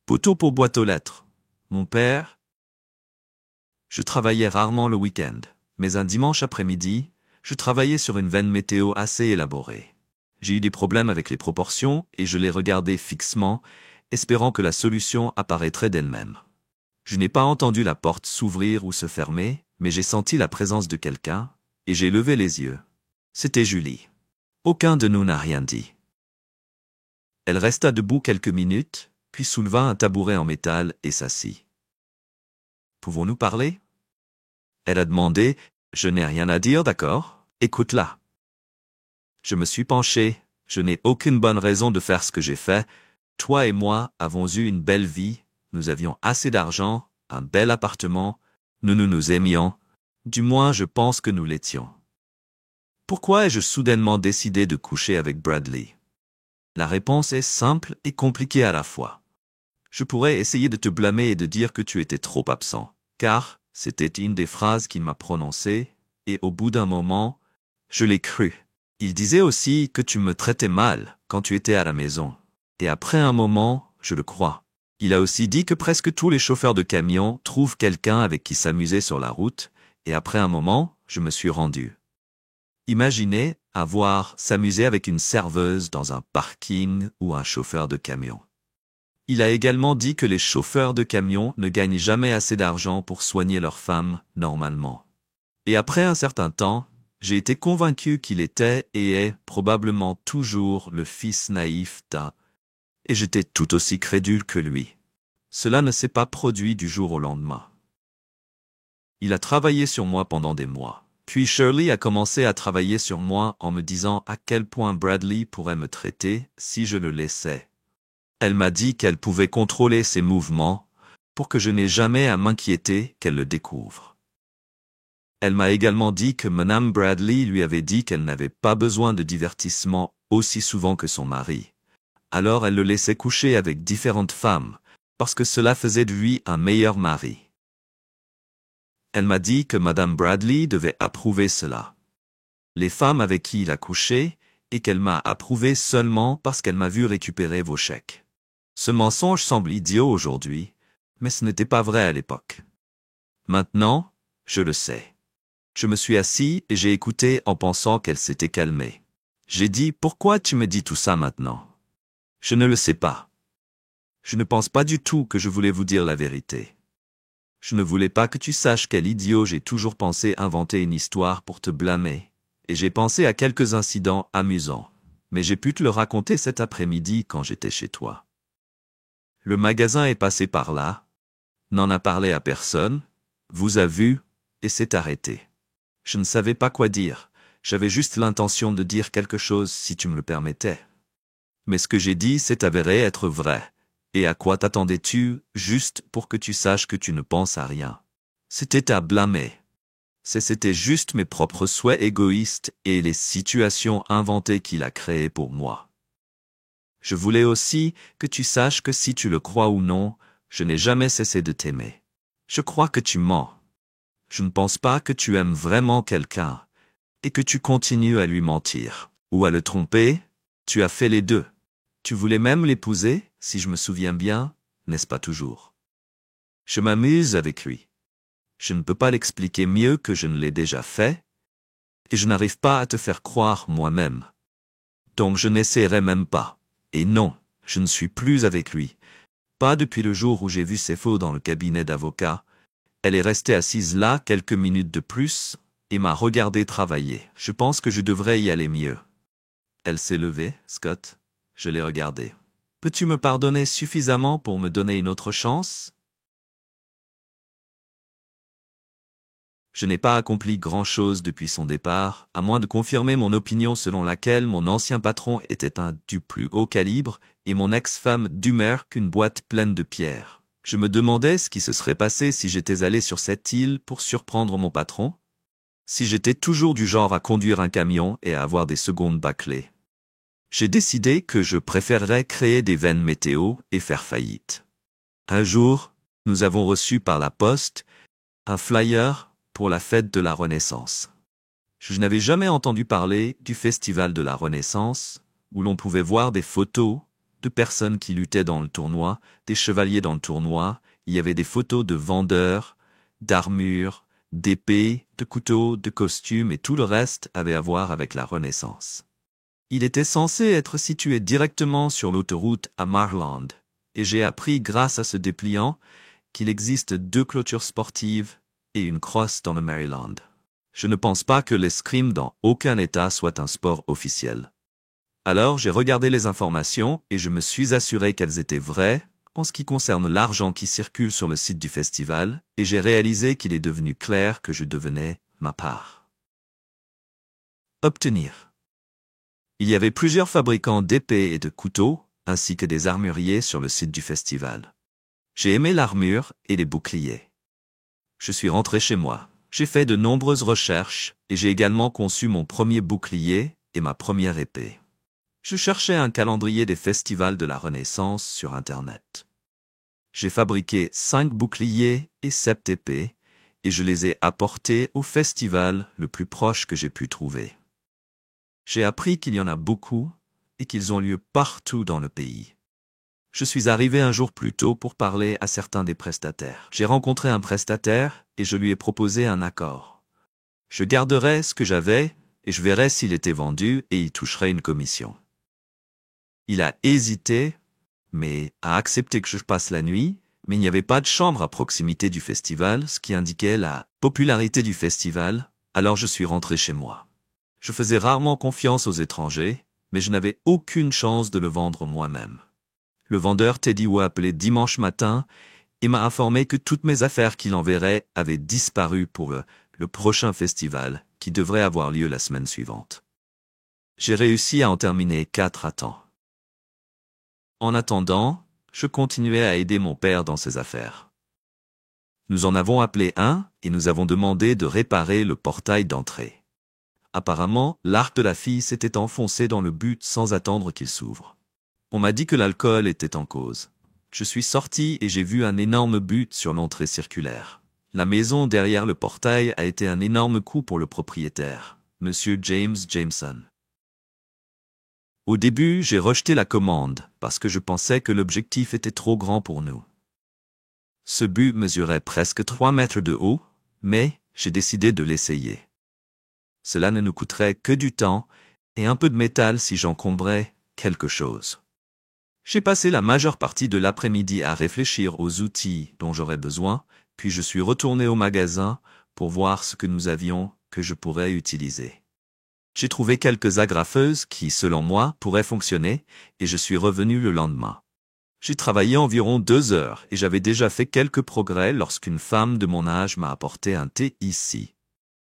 A: Poteaux pour boîte aux lettres. Mon père. Je travaillais rarement le week-end, mais un dimanche après-midi, je travaillais sur une veine météo assez élaborée. J'ai eu des problèmes avec les proportions et je les regardais fixement, espérant que la solution apparaîtrait d'elle-même. Je n'ai pas entendu la porte s'ouvrir ou se fermer, mais j'ai senti la présence de quelqu'un, et j'ai levé les yeux. C'était Julie. Aucun de nous n'a rien dit. Elle resta debout quelques minutes, puis souleva un tabouret en métal et s'assit. « Pouvons-nous parler ?» Elle a demandé. « Je n'ai rien à dire, d'accord? Écoute-la. » Je me suis penché. Je n'ai aucune bonne raison de faire ce que j'ai fait. Toi et moi avons eu une belle vie. Nous avions assez d'argent, un bel appartement. Nous nous aimions. Du moins, je pense que nous l'étions. Pourquoi ai-je soudainement décidé de coucher avec Bradley? La réponse est simple et compliquée à la fois. Je pourrais essayer de te blâmer et de dire que tu étais trop absent, car c'était une des phrases qu'il m'a prononcées, et au bout d'un moment, je l'ai cru. Il disait aussi que tu me traitais mal quand tu étais à la maison, et après un moment, je le crois. Il a aussi dit que presque tous les chauffeurs de camions trouvent quelqu'un avec qui s'amuser sur la route, et après un moment, je me suis rendu. Imaginez s'amuser avec une serveuse dans un parking ou un chauffeur de camion. Il a également dit que les chauffeurs de camions ne gagnent jamais assez d'argent pour soigner leurs femmes, normalement. Et après un certain temps, j'ai été convaincu qu'il était et est probablement toujours le fils naïf d'A. Et j'étais tout aussi crédule que lui. Cela ne s'est pas produit du jour au lendemain. Il a travaillé sur moi pendant des mois. Puis Shirley a commencé à travailler sur moi en me disant à quel point Bradley pourrait me traiter si je le laissais. Elle m'a dit qu'elle pouvait contrôler ses mouvements pour que je n'ai jamais à m'inquiéter qu'elle le découvre. Elle m'a également dit que Mme Bradley lui avait dit qu'elle n'avait pas besoin de divertissement aussi souvent que son mari. Alors elle le laissait coucher avec différentes femmes, parce que cela faisait de lui un meilleur mari. Elle m'a dit que Mme Bradley devait approuver cela. Les femmes avec qui il a couché, et qu'elle m'a approuvé seulement parce qu'elle m'a vu récupérer vos chèques. Ce mensonge semble idiot aujourd'hui, mais ce n'était pas vrai à l'époque. Maintenant, je le sais. Je me suis assis et j'ai écouté en pensant qu'elle s'était calmée. J'ai dit « Pourquoi tu me dis tout ça maintenant ?» Je ne le sais pas. Je ne pense pas du tout que je voulais vous dire la vérité. Je ne voulais pas que tu saches quel idiot j'ai toujours pensé inventer une histoire pour te blâmer. Et j'ai pensé à quelques incidents amusants. Mais j'ai pu te le raconter cet après-midi quand j'étais chez toi. Le magasin est passé par là, n'en a parlé à personne, vous a vu, et s'est arrêté. Je ne savais pas quoi dire, j'avais juste l'intention de dire quelque chose si tu me le permettais. Mais ce que j'ai dit s'est avéré être vrai. Et à quoi t'attendais-tu, juste pour que tu saches que tu ne penses à rien? C'était à blâmer. C'était juste mes propres souhaits égoïstes et les situations inventées qu'il a créées pour moi. Je voulais aussi que tu saches que si tu le crois ou non, je n'ai jamais cessé de t'aimer. Je crois que tu mens. Je ne pense pas que tu aimes vraiment quelqu'un, et que tu continues à lui mentir, ou à le tromper, tu as fait les deux. Tu voulais même l'épouser, si je me souviens bien, n'est-ce pas toujours? Je m'amuse avec lui. Je ne peux pas l'expliquer mieux que je ne l'ai déjà fait, et je n'arrive pas à te faire croire moi-même. Donc je n'essaierai même pas. Et non, je ne suis plus avec lui. Pas depuis le jour où j'ai vu ses photos dans le cabinet d'avocat. Elle est restée assise là quelques minutes de plus, et m'a regardé travailler. Je pense que je devrais y aller mieux. Elle s'est levée, Scott. Je l'ai regardée. Peux-tu me pardonner suffisamment pour me donner une autre chance? Je n'ai pas accompli grand-chose depuis son départ, à moins de confirmer mon opinion selon laquelle mon ancien patron était un du plus haut calibre et mon ex-femme d'humeur qu'une boîte pleine de pierres. Je me demandais ce qui se serait passé si j'étais allé sur cette île pour surprendre mon patron, si j'étais toujours du genre à conduire un camion et à avoir des secondes bâclées. J'ai décidé que je préférerais créer des veines météo et faire faillite. Un jour, nous avons reçu par la poste un flyer pour la fête de la Renaissance. Je n'avais jamais entendu parler du Festival de la Renaissance, où l'on pouvait voir des photos de personnes qui luttaient dans le tournoi, des chevaliers dans le tournoi, il y avait des photos de vendeurs, d'armures, d'épées, de couteaux, de costumes et tout le reste avait à voir avec la Renaissance. Il était censé être situé directement sur l'autoroute à Marland, et j'ai appris grâce à ce dépliant qu'il existe 2 clôtures sportives et une crosse dans le Maryland. Je ne pense pas que l'escrime dans aucun État soit un sport officiel. Alors j'ai regardé les informations et je me suis assuré qu'elles étaient vraies en ce qui concerne l'argent qui circule sur le site du festival, et j'ai réalisé qu'il est devenu clair que je devenais ma part. Obtenir. Il y avait plusieurs fabricants d'épées et de couteaux, ainsi que des armuriers sur le site du festival. J'ai aimé l'armure et les boucliers. Je suis rentré chez moi. J'ai fait de nombreuses recherches et j'ai également conçu mon premier bouclier et ma première épée. Je cherchais un calendrier des festivals de la Renaissance sur Internet. J'ai fabriqué 5 boucliers et 7 épées et je les ai apportés au festival le plus proche que j'ai pu trouver. J'ai appris qu'il y en a beaucoup et qu'ils ont lieu partout dans le pays. Je suis arrivé un jour plus tôt pour parler à certains des prestataires. J'ai rencontré un prestataire et je lui ai proposé un accord. Je garderai ce que j'avais et je verrai s'il était vendu et y toucherai une commission. Il a hésité, mais a accepté que je passe la nuit, mais il n'y avait pas de chambre à proximité du festival, ce qui indiquait la popularité du festival, alors je suis rentré chez moi. Je faisais rarement confiance aux étrangers, mais je n'avais aucune chance de le vendre moi-même. Le vendeur Teddy Wu a appelé dimanche matin et m'a informé que toutes mes affaires qu'il enverrait avaient disparu pour le prochain festival, qui devrait avoir lieu la semaine suivante. J'ai réussi à en terminer 4 à temps. En attendant, je continuais à aider mon père dans ses affaires. Nous en avons appelé un et nous avons demandé de réparer le portail d'entrée. Apparemment, l'arc de la fille s'était enfoncé dans le but sans attendre qu'il s'ouvre. On m'a dit que l'alcool était en cause. Je suis sorti et j'ai vu un énorme but sur l'entrée circulaire. La maison derrière le portail a été un énorme coup pour le propriétaire, Monsieur James Jameson. Au début, j'ai rejeté la commande parce que je pensais que l'objectif était trop grand pour nous. Ce but mesurait presque 3 mètres de haut, mais j'ai décidé de l'essayer. Cela ne nous coûterait que du temps et un peu de métal si j'encombrais quelque chose. J'ai passé la majeure partie de l'après-midi à réfléchir aux outils dont j'aurais besoin, puis je suis retourné au magasin pour voir ce que nous avions que je pourrais utiliser. J'ai trouvé quelques agrafeuses qui, selon moi, pourraient fonctionner, et je suis revenu le lendemain. J'ai travaillé environ 2 heures et j'avais déjà fait quelques progrès lorsqu'une femme de mon âge m'a apporté un thé ici.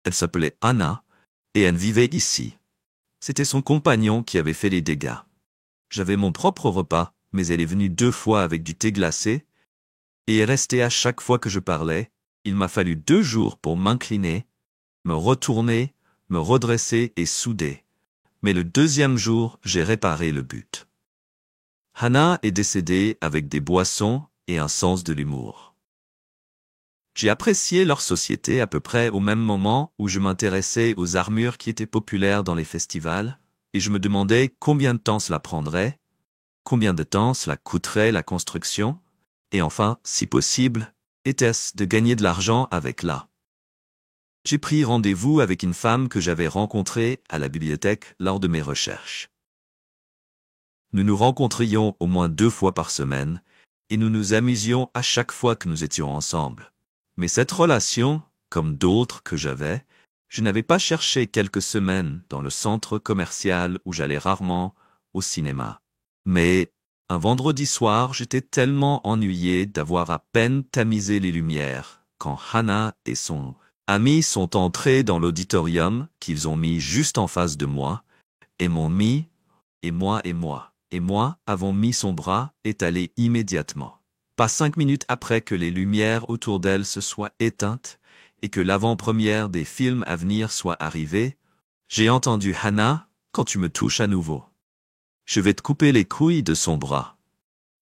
A: Elle s'appelait Anna, et elle vivait ici. C'était son compagnon qui avait fait les dégâts. J'avais mon propre repas, mais elle est venue 2 fois avec du thé glacé, et est restée à chaque fois que je parlais. Il m'a fallu 2 jours pour m'incliner, me retourner, me redresser et souder. Mais le 2e jour, j'ai réparé le but. Hannah est décédée avec des boissons et un sens de l'humour. J'ai apprécié leur société à peu près au même moment où je m'intéressais aux armures qui étaient populaires dans les festivals, et je me demandais combien de temps cela prendrait, combien de temps cela coûterait la construction, et enfin, si possible, était-ce de gagner de l'argent avec là. J'ai pris rendez-vous avec une femme que j'avais rencontrée à la bibliothèque lors de mes recherches. Nous nous rencontrions au moins 2 fois par semaine, et nous nous amusions à chaque fois que nous étions ensemble. Mais cette relation, comme d'autres que j'avais, je n'avais pas cherché quelques semaines dans le centre commercial où j'allais rarement au cinéma. Mais, un vendredi soir, j'étais tellement ennuyé d'avoir à peine tamisé les lumières, quand Hannah et son amis sont entrés dans l'auditorium qu'ils ont mis juste en face de moi, et m'ont mis, et moi avons mis son bras étalé immédiatement. Pas 5 minutes après que les lumières autour d'elle se soient éteintes et que l'avant-première des films à venir soit arrivée, j'ai entendu Hannah, quand tu me touches à nouveau. Je vais te couper les couilles de son bras.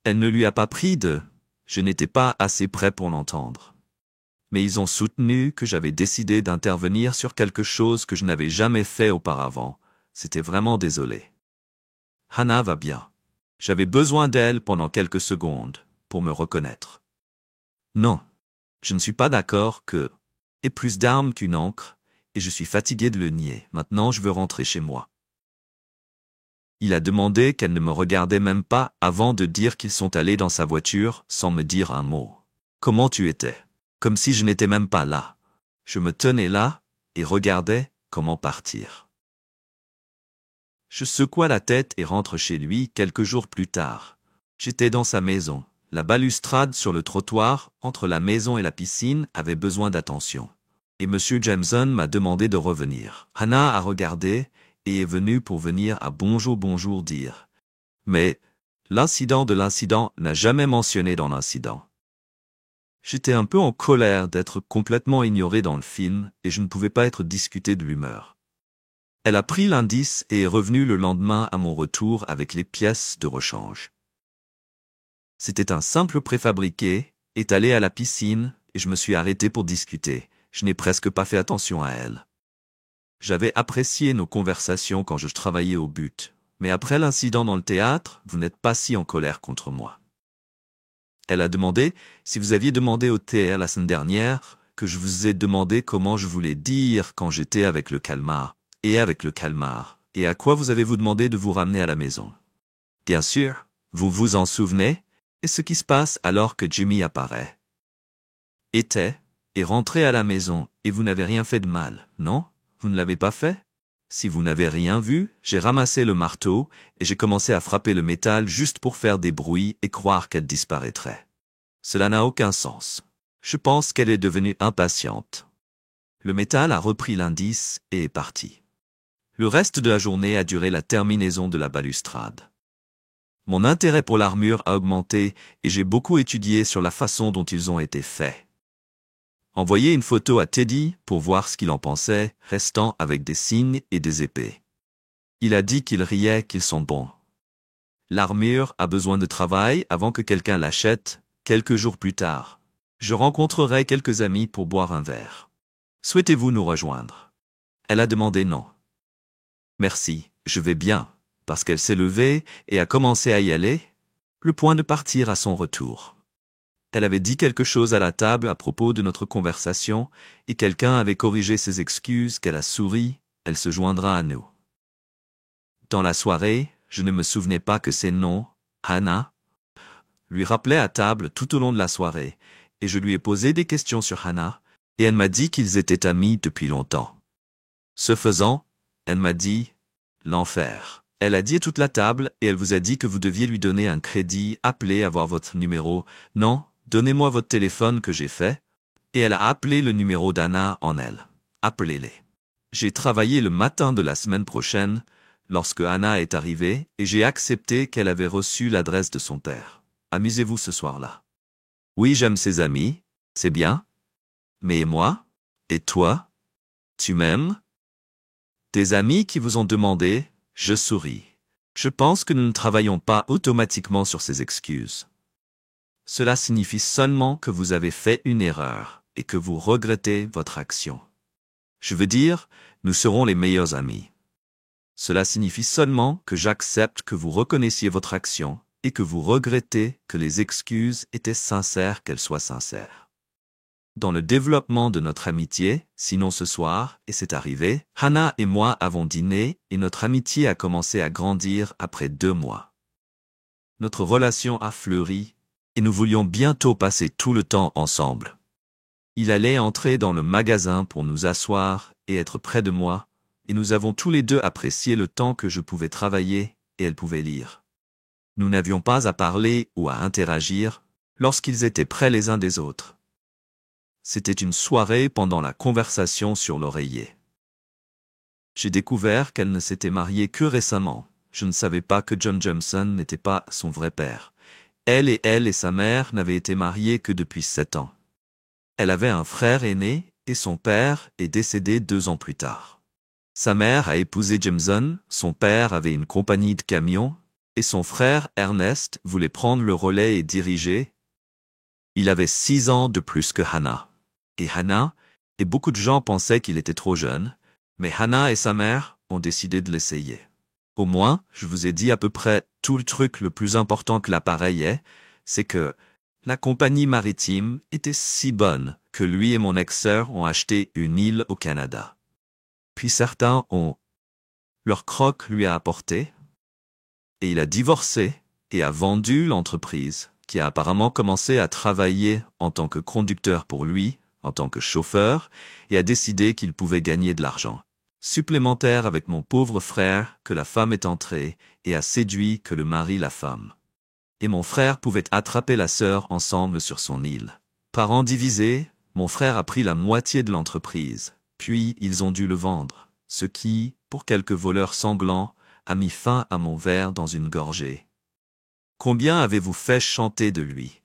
A: Elle ne lui a pas pris de, je n'étais pas assez prêt pour l'entendre. Mais ils ont soutenu que j'avais décidé d'intervenir sur quelque chose que je n'avais jamais fait auparavant. C'était vraiment désolé. Hannah va bien. J'avais besoin d'elle pendant quelques secondes pour me reconnaître. Non, je ne suis pas d'accord que ait plus d'armes qu'une encre, et je suis fatigué de le nier. Maintenant, je veux rentrer chez moi. Il a demandé qu'elle ne me regardait même pas avant de dire qu'ils sont allés dans sa voiture sans me dire un mot. Comment tu étais? Comme si je n'étais même pas là. Je me tenais là et regardais comment partir. Je secoua la tête et rentre chez lui quelques jours plus tard. J'étais dans sa maison. La balustrade sur le trottoir entre la maison et la piscine avait besoin d'attention. Et M. Jameson m'a demandé de revenir. Hannah a regardé et est venue pour venir à bonjour dire. Mais l'incident de l'incident n'a jamais mentionné dans l'incident. J'étais un peu en colère d'être complètement ignoré dans le film et je ne pouvais pas être discuté de l'humeur. Elle a pris l'indice et est revenue le lendemain à mon retour avec les pièces de rechange. C'était un simple préfabriqué, étalé à la piscine, et je me suis arrêté pour discuter. Je n'ai presque pas fait attention à elle. J'avais apprécié nos conversations quand je travaillais au but, mais après l'incident dans le théâtre, vous n'êtes pas si en colère contre moi. Elle a demandé si vous aviez demandé au TR la semaine dernière que je vous ai demandé comment je voulais dire quand j'étais avec le calmar, et à quoi vous avez-vous demandé de vous ramener à la maison. Bien sûr, Vous vous en souvenez? Et ce qui se passe alors que Jimmy apparaît. Est rentré à la maison, et vous n'avez rien fait de mal, non? Vous ne l'avez pas fait? Si vous n'avez rien vu, j'ai ramassé le marteau, et j'ai commencé à frapper le métal juste pour faire des bruits et croire qu'elle disparaîtrait. Cela n'a aucun sens. Je pense qu'elle est devenue impatiente. Le métal a repris l'indice et est parti. Le reste de la journée a duré la terminaison de la balustrade. Mon intérêt pour l'armure a augmenté et j'ai beaucoup étudié sur la façon dont ils ont été faits. Envoyez une photo à Teddy pour voir ce qu'il en pensait, restant avec des signes et des épées. Il a dit qu'il riait qu'ils sont bons. L'armure a besoin de travail avant que quelqu'un l'achète, quelques jours plus tard. Je rencontrerai quelques amis pour boire un verre. Souhaitez-vous nous rejoindre? Elle a demandé non. Merci, je vais bien, parce qu'elle s'est levée et a commencé à y aller, le point de partir à son retour. Elle avait dit quelque chose à la table à propos de notre conversation, et quelqu'un avait corrigé ses excuses qu'elle a souri, elle se joindra à nous. Dans la soirée, je ne me souvenais pas que ses noms, Hannah, lui rappelaient à table tout au long de la soirée, et je lui ai posé des questions sur Hannah, et elle m'a dit qu'ils étaient amis depuis longtemps. Ce faisant, elle m'a dit « l'enfer ». Elle a dit à toute la table, et elle vous a dit que vous deviez lui donner un crédit, appelez, avoir votre numéro. Non, donnez-moi votre téléphone que j'ai fait. Et elle a appelé le numéro d'Anna en elle. Appelez-les. J'ai travaillé le matin de la semaine prochaine, lorsque Anna est arrivée, et j'ai accepté qu'elle avait reçu l'adresse de son père. Amusez-vous ce soir-là. Oui, j'aime ses amis, c'est bien. Mais et moi? Et toi? Tu m'aimes? Tes amis qui vous ont demandé, je souris. Je pense que nous ne travaillons pas automatiquement sur ces excuses. Cela signifie seulement que vous avez fait une erreur et que vous regrettez votre action. Je veux dire, nous serons les meilleurs amis. Cela signifie seulement que j'accepte que vous reconnaissiez votre action et que vous regrettez que les excuses étaient sincères, qu'elles soient sincères. Dans le développement de notre amitié, sinon ce soir, et c'est arrivé, Hannah et moi avons dîné et notre amitié a commencé à grandir après 2 mois. Notre relation a fleuri et nous voulions bientôt passer tout le temps ensemble. Il allait entrer dans le magasin pour nous asseoir et être près de moi, et nous avons tous les deux apprécié le temps que je pouvais travailler et elle pouvait lire. Nous n'avions pas à parler ou à interagir lorsqu'ils étaient près les uns des autres. C'était une soirée pendant la conversation sur l'oreiller. J'ai découvert qu'elle ne s'était mariée que récemment. Je ne savais pas que John Jameson n'était pas son vrai père. Elle et sa mère n'avaient été mariées que depuis 7 ans. Elle avait un frère aîné et son père est décédé 2 ans plus tard. Sa mère a épousé Jameson, son père avait une compagnie de camions, et son frère Ernest voulait prendre le relais et diriger. Il avait 6 ans de plus que Hannah. Et Hannah, et beaucoup de gens pensaient qu'il était trop jeune, mais Hannah et sa mère ont décidé de l'essayer. Au moins, je vous ai dit à peu près tout le truc le plus important que l'appareil est, c'est que la compagnie maritime était si bonne que lui et mon ex-sœur ont acheté une île au Canada. Puis certains ont... Leur croc lui a apporté, et il a divorcé et a vendu l'entreprise, qui a apparemment commencé à travailler en tant que conducteur pour lui, en tant que chauffeur, et a décidé qu'il pouvait gagner de l'argent supplémentaire avec mon pauvre frère, que la femme est entrée, et a séduit que le mari la femme. Et mon frère pouvait attraper la sœur ensemble sur son île. Parents divisés, mon frère a pris la moitié de l'entreprise, puis ils ont dû le vendre, ce qui, pour quelques voleurs sanglants, a mis fin à mon verre dans une gorgée. Combien avez-vous fait chanter de lui?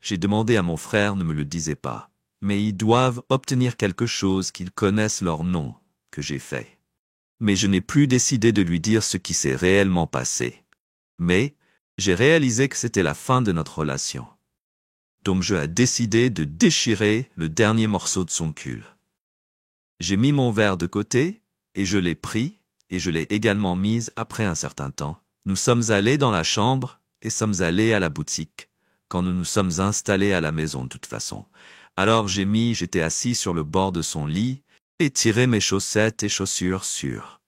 A: J'ai demandé à mon frère, ne me le disait pas. Mais ils doivent obtenir quelque chose qu'ils connaissent leur nom, que j'ai fait. Mais je n'ai plus décidé de lui dire ce qui s'est réellement passé. Mais j'ai réalisé que c'était la fin de notre relation. Donc je ai décidé de déchirer le dernier morceau de son cul. J'ai mis mon verre de côté, et je l'ai pris, et je l'ai également mise après un certain temps. Nous sommes allés dans la chambre, et sommes allés à la boutique, quand nous nous sommes installés à la maison de toute façon. Alors j'étais assis sur le bord de son lit et tiré mes chaussettes et chaussures sur.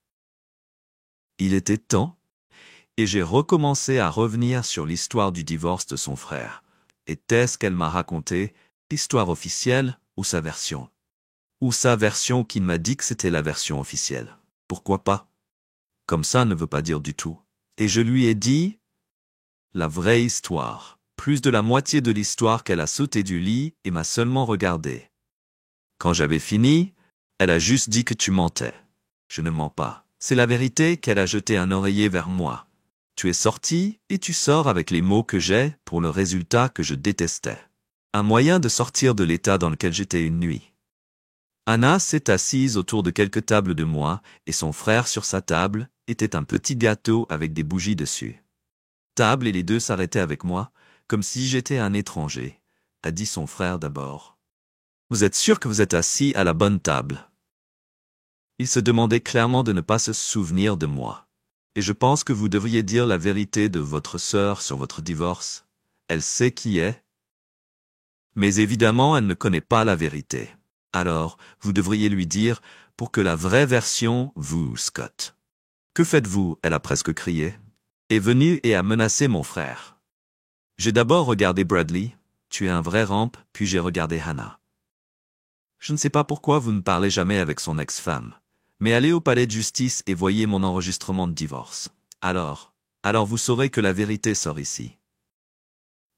A: Il était temps, et j'ai recommencé à revenir sur l'histoire du divorce de son frère. Était-ce qu'elle m'a raconté l'histoire officielle ou sa version? Ou sa version qui m'a dit que c'était la version officielle? Pourquoi pas? Comme ça ne veut pas dire du tout. Et je lui ai dit la vraie histoire. Plus de la moitié de l'histoire qu'elle a sauté du lit et m'a seulement regardé. Quand j'avais fini, elle a juste dit que tu mentais. Je ne mens pas. C'est la vérité qu'elle a jeté un oreiller vers moi. Tu es sorti et tu sors avec les mots que j'ai pour le résultat que je détestais. Un moyen de sortir de l'état dans lequel j'étais une nuit. Anna s'est assise autour de quelques tables de moi et son frère sur sa table était un petit gâteau avec des bougies dessus. Table et les deux s'arrêtaient avec moi, comme si j'étais un étranger, a dit son frère d'abord. Vous êtes sûr que vous êtes assis à la bonne table? Il se demandait clairement de ne pas se souvenir de moi. Et je pense que vous devriez dire la vérité de votre sœur sur votre divorce. Elle sait qui est. Mais évidemment, elle ne connaît pas la vérité. Alors, vous devriez lui dire pour que la vraie version vous, Scott. Que faites-vous? Elle a presque crié. Est venue et a menacé mon frère. J'ai d'abord regardé Bradley, tu es un vrai rampe, puis j'ai regardé Hannah. Je ne sais pas pourquoi vous ne parlez jamais avec son ex-femme. Mais allez au palais de justice et voyez mon enregistrement de divorce. Alors vous saurez que la vérité sort ici.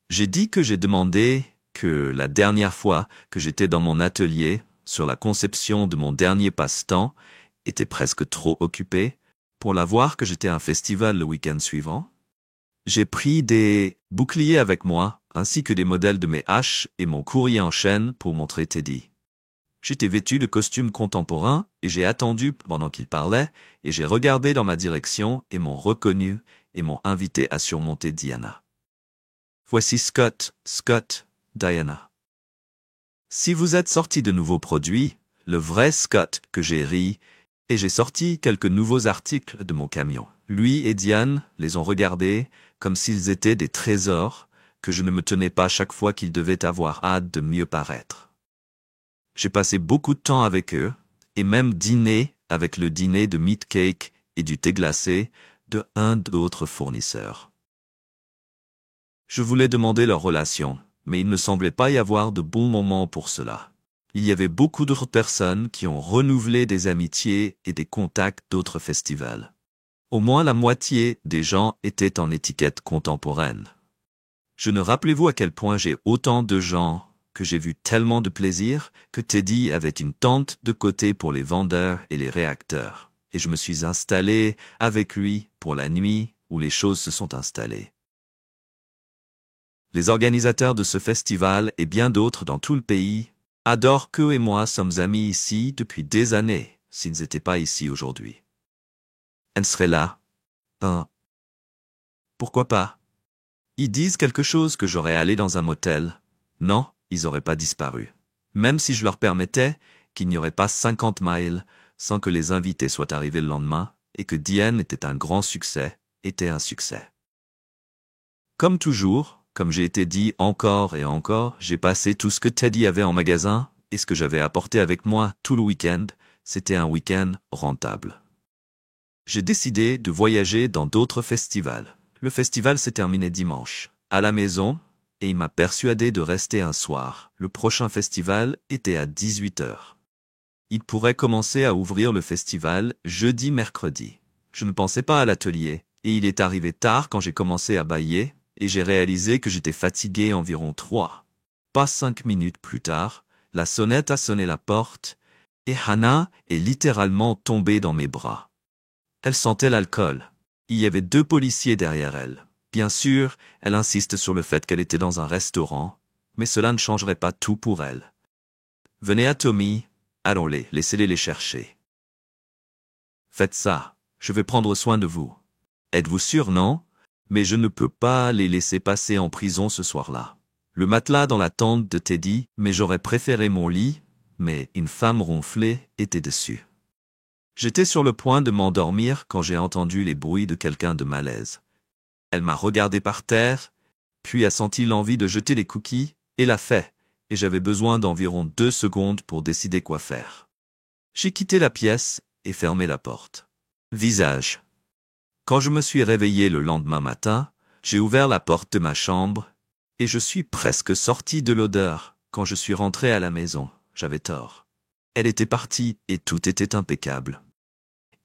A: J'ai dit que j'ai demandé que la dernière fois que j'étais dans mon atelier sur la conception de mon dernier passe-temps était presque trop occupé pour la voir que j'étais à un festival le week-end suivant. J'ai pris des boucliers avec moi, ainsi que des modèles de mes haches et mon courrier en chaîne pour montrer Teddy. J'étais vêtu de costume contemporain et j'ai attendu pendant qu'il parlait et j'ai regardé dans ma direction et m'ont reconnu et m'ont invité à surmonter Diana. Voici Scott, Diana. Si vous êtes sorti de nouveaux produits, le vrai Scott que j'ai ri, et j'ai sorti quelques nouveaux articles de mon camion. Lui et Diane les ont regardés comme s'ils étaient des trésors que je ne me tenais pas chaque fois qu'ils devaient avoir hâte de mieux paraître. J'ai passé beaucoup de temps avec eux, et même dîné avec le dîner de meat cake et du thé glacé de un d'autres fournisseurs. Je voulais demander leur relation, mais il ne semblait pas y avoir de bons moments pour cela. Il y avait beaucoup d'autres personnes qui ont renouvelé des amitiés et des contacts d'autres festivals. Au moins la moitié des gens étaient en étiquette contemporaine. Je ne rappelez-vous à quel point j'ai autant de gens que j'ai vu tellement de plaisir que Teddy avait une tente de côté pour les vendeurs et les réacteurs. Et je me suis installé avec lui pour la nuit où les choses se sont installées. Les organisateurs de ce festival et bien d'autres dans tout le pays adorent qu'eux et moi sommes amis ici depuis des années, s'ils n'étaient pas ici aujourd'hui. Elle serait là. Pourquoi pas? Ils disent quelque chose que j'aurais allé dans un motel. Non, ils n'auraient pas disparu. Même si je leur permettais qu'il n'y aurait pas 50 miles sans que les invités soient arrivés le lendemain et que Diane était un grand succès, était un succès. Comme toujours, comme j'ai été dit encore et encore, j'ai passé tout ce que Teddy avait en magasin et ce que j'avais apporté avec moi tout le week-end. C'était un week-end rentable. J'ai décidé de voyager dans d'autres festivals. Le festival s'est terminé dimanche, à la maison, et il m'a persuadé de rester un soir. Le prochain festival était à 18h. Il pourrait commencer à ouvrir le festival jeudi-mercredi. Je ne pensais pas à l'atelier, et il est arrivé tard quand j'ai commencé à bâiller, et j'ai réalisé que j'étais fatigué environ 5 minutes plus tard, la sonnette a sonné la porte, et Hannah est littéralement tombée dans mes bras. Elle sentait l'alcool. Il y avait 2 policiers derrière elle. Bien sûr, elle insiste sur le fait qu'elle était dans un restaurant, mais cela ne changerait pas tout pour elle. Venez à Tommy, allons-les, laissez-les les chercher. Faites ça, je vais prendre soin de vous. Êtes-vous sûr, non? Mais je ne peux pas les laisser passer en prison ce soir-là. Le matelas dans la tente de Teddy, mais j'aurais préféré mon lit, mais une femme ronflée était dessus. J'étais sur le point de m'endormir quand j'ai entendu les bruits de quelqu'un de malaise. Elle m'a regardé par terre, puis a senti l'envie de jeter les cookies, et l'a fait, et j'avais besoin d'environ 2 secondes pour décider quoi faire. J'ai quitté la pièce et fermé la porte. Visage. Quand je me suis réveillé le lendemain matin, j'ai ouvert la porte de ma chambre, et je suis presque sorti de l'odeur. Quand je suis rentré à la maison, j'avais tort. Elle était partie et tout était impeccable.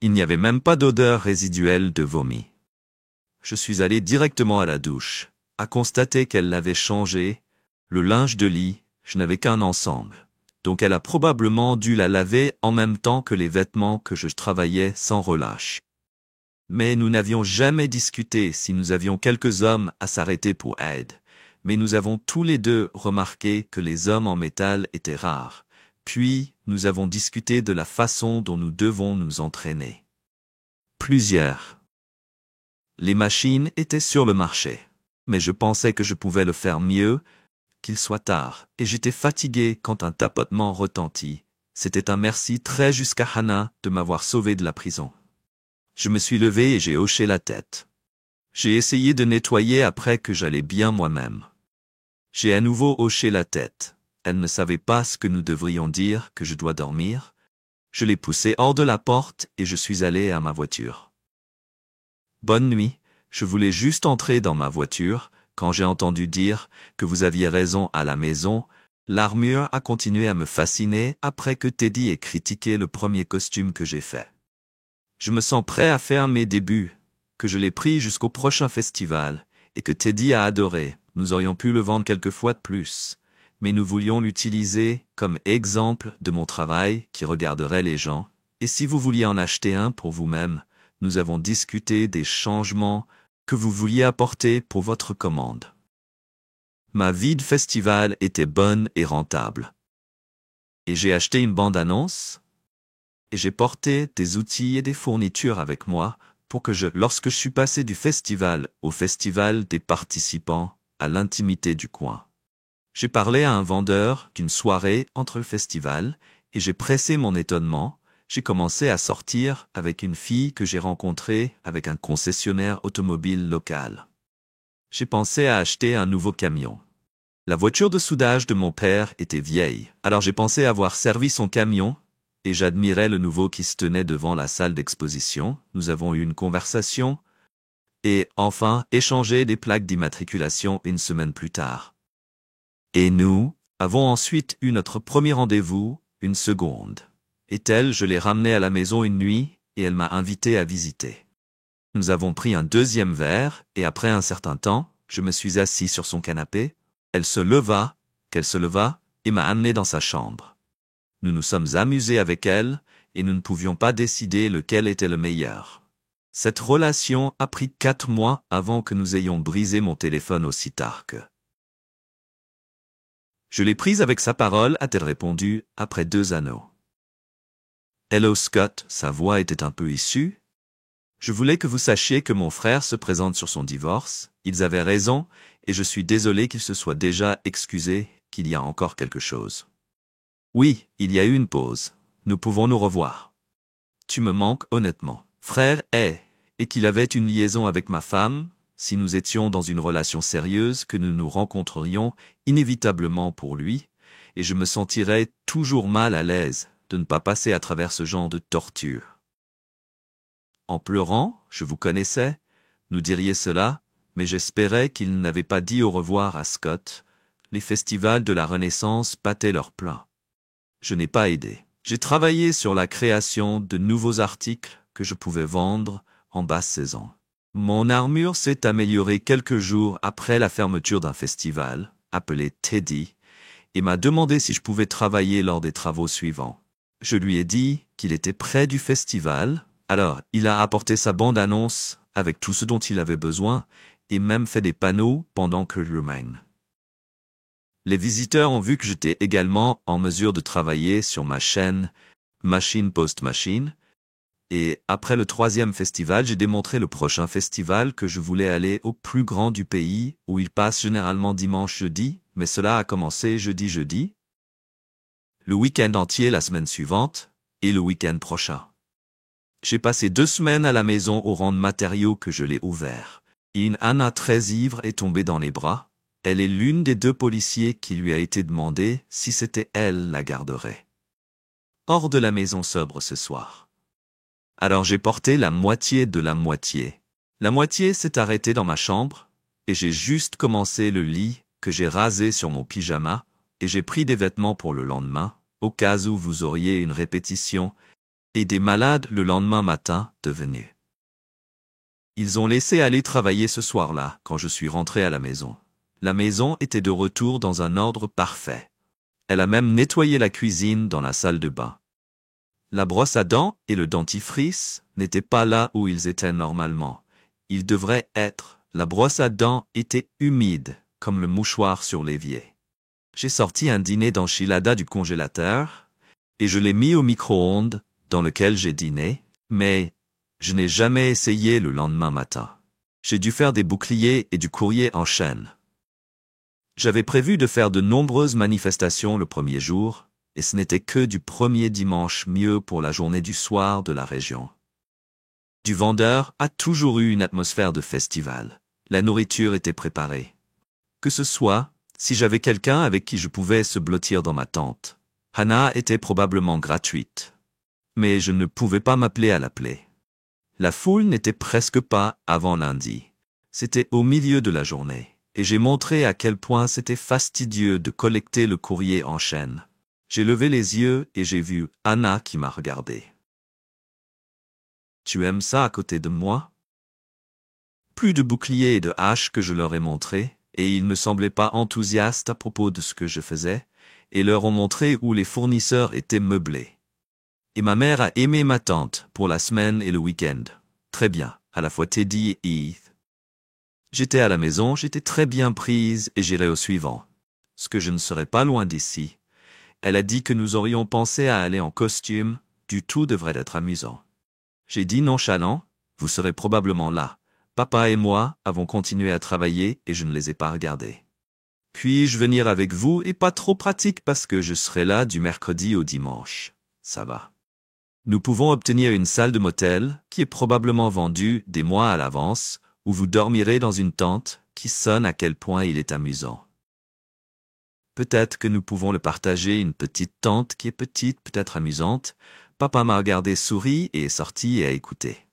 A: Il n'y avait même pas d'odeur résiduelle de vomi. Je suis allé directement à la douche, à constater qu'elle l'avait changé. Le linge de lit, je n'avais qu'un ensemble. Donc elle a probablement dû la laver en même temps que les vêtements que je travaillais sans relâche. Mais nous n'avions jamais discuté si nous avions quelques hommes à s'arrêter pour aide. Mais nous avons tous les deux remarqué que les hommes en métal étaient rares. Puis, nous avons discuté de la façon dont nous devons nous entraîner. Plusieurs. Les machines étaient sur le marché. Mais je pensais que je pouvais le faire mieux, qu'il soit tard, et j'étais fatigué quand un tapotement retentit. C'était un merci très jusqu'à Hannah de m'avoir sauvé de la prison. Je me suis levé et j'ai hoché la tête. J'ai essayé de nettoyer après que j'allais bien moi-même. J'ai à nouveau hoché la tête. Elle ne savait pas ce que nous devrions dire, que je dois dormir. Je l'ai poussée hors de la porte et je suis allé à ma voiture. Bonne nuit, je voulais juste entrer dans ma voiture, quand j'ai entendu dire que vous aviez raison à la maison. L'armure a continué à me fasciner après que Teddy ait critiqué le premier costume que j'ai fait. Je me sens prêt à faire mes débuts, que je l'ai pris jusqu'au prochain festival, et que Teddy a adoré. Nous aurions pu le vendre quelques fois de plus, mais nous voulions l'utiliser comme exemple de mon travail qui regarderait les gens, et si vous vouliez en acheter un pour vous-même, nous avons discuté des changements que vous vouliez apporter pour votre commande. Ma vie de festival était bonne et rentable. Et j'ai acheté une bande-annonce, et j'ai porté des outils et des fournitures avec moi pour que lorsque je suis passé du festival au festival des participants, à l'intimité du coin. J'ai parlé à un vendeur d'une soirée entre le festival, et j'ai pressé mon étonnement. J'ai commencé à sortir avec une fille que j'ai rencontrée avec un concessionnaire automobile local. J'ai pensé à acheter un nouveau camion. La voiture de soudage de mon père était vieille, alors j'ai pensé avoir servi son camion, et j'admirais le nouveau qui se tenait devant la salle d'exposition. Nous avons eu une conversation, et enfin échangé des plaques d'immatriculation une semaine plus tard. Et nous avons ensuite eu notre premier rendez-vous, une seconde. Et elle, je l'ai ramenée à la maison une nuit, et elle m'a invité à visiter. Nous avons pris un deuxième verre, et après un certain temps, je me suis assis sur son canapé. Elle se leva, et m'a amené dans sa chambre. Nous nous sommes amusés avec elle, et nous ne pouvions pas décider lequel était le meilleur. Cette relation a pris 4 mois avant que nous ayons brisé mon téléphone aussi tard que. Je l'ai prise avec sa parole, a-t-elle répondu, après 2 anneaux. Hello Scott, sa voix était un peu issue. Je voulais que vous sachiez que mon frère se présente sur son divorce. Ils avaient raison, et je suis désolé qu'il se soit déjà excusé, qu'il y a encore quelque chose. Oui, il y a eu une pause. Nous pouvons nous revoir. Tu me manques honnêtement. Frère est, et qu'il avait une liaison avec ma femme, si nous étions dans une relation sérieuse, que nous nous rencontrerions inévitablement pour lui, et je me sentirais toujours mal à l'aise de ne pas passer à travers ce genre de torture. En pleurant, je vous connaissais, nous diriez cela, mais j'espérais qu'il n'avait pas dit au revoir à Scott. Les festivals de la Renaissance battaient leur plein. Je n'ai pas aidé. J'ai travaillé sur la création de nouveaux articles que je pouvais vendre en basse saison. Mon armure s'est améliorée quelques jours après la fermeture d'un festival, appelé Teddy, et m'a demandé si je pouvais travailler lors des travaux suivants. Je lui ai dit qu'il était près du festival, alors il a apporté sa bande-annonce avec tout ce dont il avait besoin, et même fait des panneaux pendant que je remaine. Les visiteurs ont vu que j'étais également en mesure de travailler sur ma chaîne Machine Post Machine, et après le 3e festival, j'ai démontré le prochain festival que je voulais aller au plus grand du pays, où il passe généralement dimanche-jeudi, mais cela a commencé jeudi-jeudi, le week-end entier la semaine suivante, et le week-end prochain. J'ai passé 2 semaines à la maison au rang de matériaux que je l'ai ouvert. Une Anna très ivre est tombée dans les bras. Elle est l'une des 2 policiers qui lui a été demandé si c'était elle la garderait. Hors de la maison sobre ce soir. Alors j'ai porté la moitié de la moitié, La moitié s'est arrêtée dans ma chambre, et j'ai juste commencé le lit que j'ai rasé sur mon pyjama, et j'ai pris des vêtements pour le lendemain, au cas où vous auriez une répétition, et des malades le lendemain matin devenus. Ils ont laissé aller travailler ce soir-là quand je suis rentré à la maison. La maison était de retour dans un ordre parfait. Elle a même nettoyé la cuisine dans la salle de bain. La brosse à dents et le dentifrice n'étaient pas là où ils étaient normalement. Ils devraient être. La brosse à dents était humide, comme le mouchoir sur l'évier. J'ai sorti un dîner d'enchilada du congélateur, et je l'ai mis au micro-ondes, dans lequel j'ai dîné, mais je n'ai jamais essayé le lendemain matin. J'ai dû faire des boucliers et du courrier en chaîne. J'avais prévu de faire de nombreuses manifestations le premier jour, et ce n'était que du premier dimanche mieux pour la journée du soir de la région. Du vendeur a toujours eu une atmosphère de festival. La nourriture était préparée. Que ce soit, si j'avais quelqu'un avec qui je pouvais se blottir dans ma tente, Hannah était probablement gratuite. Mais je ne pouvais pas m'appeler à l'appeler. La foule n'était presque pas avant lundi. C'était au milieu de la journée, et j'ai montré à quel point c'était fastidieux de collecter le courrier en chaîne. J'ai levé les yeux et j'ai vu Hannah qui m'a regardé. « Tu aimes ça à côté de moi ?» Plus de boucliers et de haches que je leur ai montré, et ils ne semblaient pas enthousiastes à propos de ce que je faisais, et leur ont montré où les fournisseurs étaient meublés. Et ma mère a aimé ma tante pour la semaine et le week-end. Très bien, à la fois Teddy et Heath. J'étais à la maison, j'étais très bien prise et j'irai au suivant. Ce que je ne serais pas loin d'ici. Elle a dit que nous aurions pensé à aller en costume, du tout devrait être amusant. J'ai dit nonchalant, vous serez probablement là. Papa et moi avons continué à travailler et je ne les ai pas regardés. Puis-je venir avec vous et pas trop pratique parce que je serai là du mercredi au dimanche. Ça va. Nous pouvons obtenir une salle de motel qui est probablement vendue des mois à l'avance, où vous dormirez dans une tente qui sonne à quel point il est amusant. Peut-être que nous pouvons le partager, une petite tente qui est petite, peut-être amusante. Papa m'a regardé, souri et est sorti et a écouté.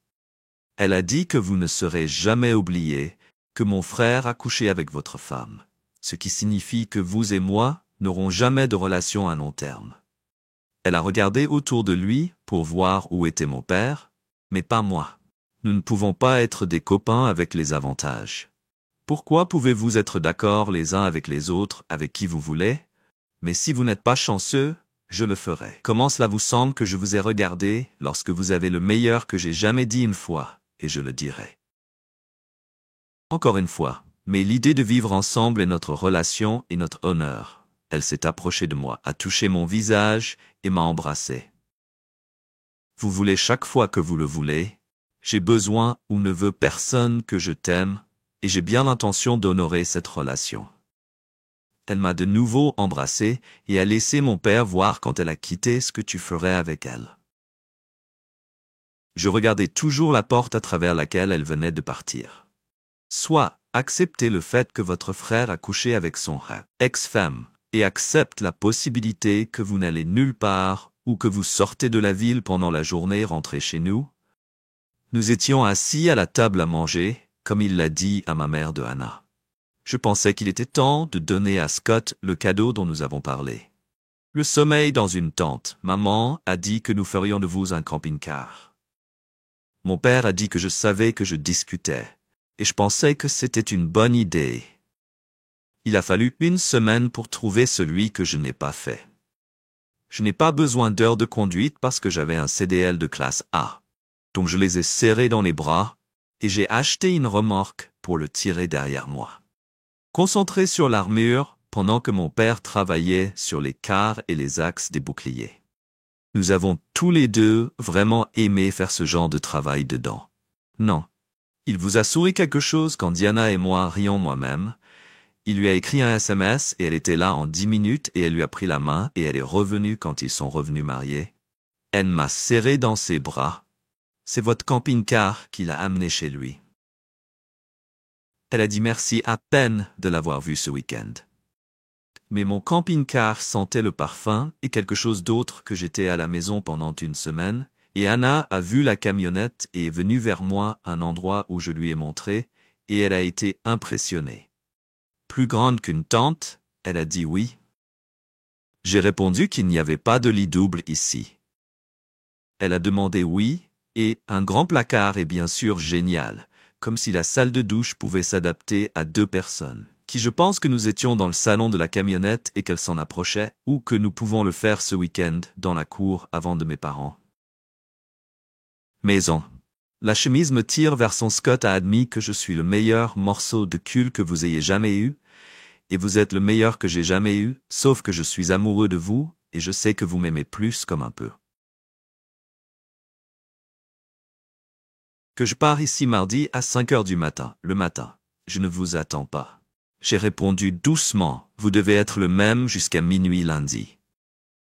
A: Elle a dit que vous ne serez jamais oublié, que mon frère a couché avec votre femme, ce qui signifie que vous et moi n'aurons jamais de relation à long terme. Elle a regardé autour de lui pour voir où était mon père, mais pas moi. Nous ne pouvons pas être des copains avec les avantages. Pourquoi pouvez-vous être d'accord les uns avec les autres avec qui vous voulez? Mais si vous n'êtes pas chanceux, je le ferai. Comment cela vous semble que je vous ai regardé lorsque vous avez le meilleur que j'ai jamais dit une fois, et je le dirai. Encore une fois, mais l'idée de vivre ensemble est notre relation et notre honneur. Elle s'est approchée de moi, a touché mon visage et m'a embrassé. Vous voulez chaque fois que vous le voulez. J'ai besoin ou ne veux personne que je t'aime, et j'ai bien l'intention d'honorer cette relation. Elle m'a de nouveau embrassé et a laissé mon père voir quand elle a quitté ce que tu ferais avec elle. Je regardais toujours la porte à travers laquelle elle venait de partir. Soit acceptez le fait que votre frère a couché avec son ex-femme, et accepte la possibilité que vous n'allez nulle part ou que vous sortez de la ville pendant la journée rentrez chez nous. Nous étions assis à la table à manger, comme il l'a dit à ma mère de Hannah. Je pensais qu'il était temps de donner à Scott le cadeau dont nous avons parlé. Le sommeil dans une tente. Maman a dit que nous ferions de vous un camping-car. Mon père a dit que je savais que je discutais, et je pensais que c'était une bonne idée. Il a fallu une semaine pour trouver celui que je n'ai pas fait. Je n'ai pas besoin d'heures de conduite parce que j'avais un CDL de classe A. Donc je les ai serrés dans les bras, et j'ai acheté une remorque pour le tirer derrière moi. Concentré sur l'armure, pendant que mon père travaillait sur les quarts et les axes des boucliers. Nous avons tous les deux vraiment aimé faire ce genre de travail dedans. Non. Il vous a souri quelque chose quand Diana et moi rions moi-même. Il lui a écrit un SMS et elle était là en 10 minutes et elle lui a pris la main et elle est revenue quand ils sont revenus mariés. Elle m'a serré dans ses bras. C'est votre camping-car qui l'a amené chez lui. Elle a dit merci à peine de l'avoir vu ce week-end. Mais mon camping-car sentait le parfum et quelque chose d'autre que j'étais à la maison pendant une semaine, Et Hannah a vu la camionnette et est venue vers moi à un endroit où je lui ai montré, et elle a été impressionnée. Plus grande qu'une tente, elle a dit oui. J'ai répondu qu'il n'y avait pas de lit double ici. Elle a demandé oui, et un grand placard est bien sûr génial, comme si la salle de douche pouvait s'adapter à 2 personnes. Qui je pense que nous étions dans le salon de la camionnette et qu'elle s'en approchait, ou que nous pouvons le faire ce week-end dans la cour avant de mes parents. Maison. La chemise me tire vers son Scott a admis que je suis le meilleur morceau de cul que vous ayez jamais eu, et vous êtes le meilleur que j'ai jamais eu, sauf que je suis amoureux de vous, et je sais que vous m'aimez plus comme un peu. Que je pars ici mardi à 5 heures du matin, le matin. Je ne vous attends pas. J'ai répondu doucement, vous devez être le même jusqu'à minuit lundi.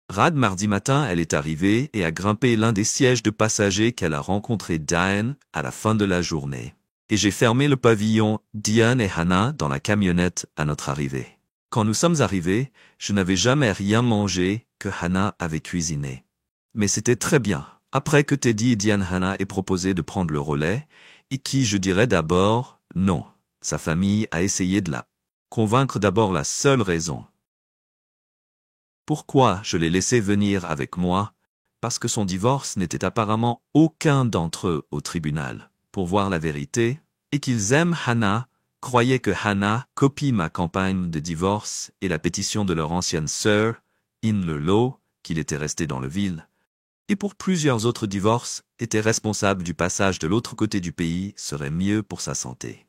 A: Rad mardi matin, elle est arrivée et a grimpé l'un des sièges de passagers qu'elle a rencontré Diane à la fin de la journée. Et j'ai fermé le pavillon Diane et Hannah dans la camionnette à notre arrivée. Quand nous sommes arrivés, je n'avais jamais rien mangé que Hannah avait cuisiné. Mais c'était très bien. Après que Teddy et Diane Hannah aient proposé de prendre le relais, et qui, je dirais d'abord, non. Sa famille a essayé de la convaincre d'abord la seule raison. Pourquoi je l'ai laissé venir avec moi? Parce que son divorce n'était apparemment aucun d'entre eux au tribunal, pour voir la vérité, et qu'ils aiment Hannah, croyaient que Hannah copie ma campagne de divorce et la pétition de leur ancienne sœur, In le Law, qu'il était resté dans le ville, et pour plusieurs autres divorces, était responsable du passage de l'autre côté du pays serait mieux pour sa santé.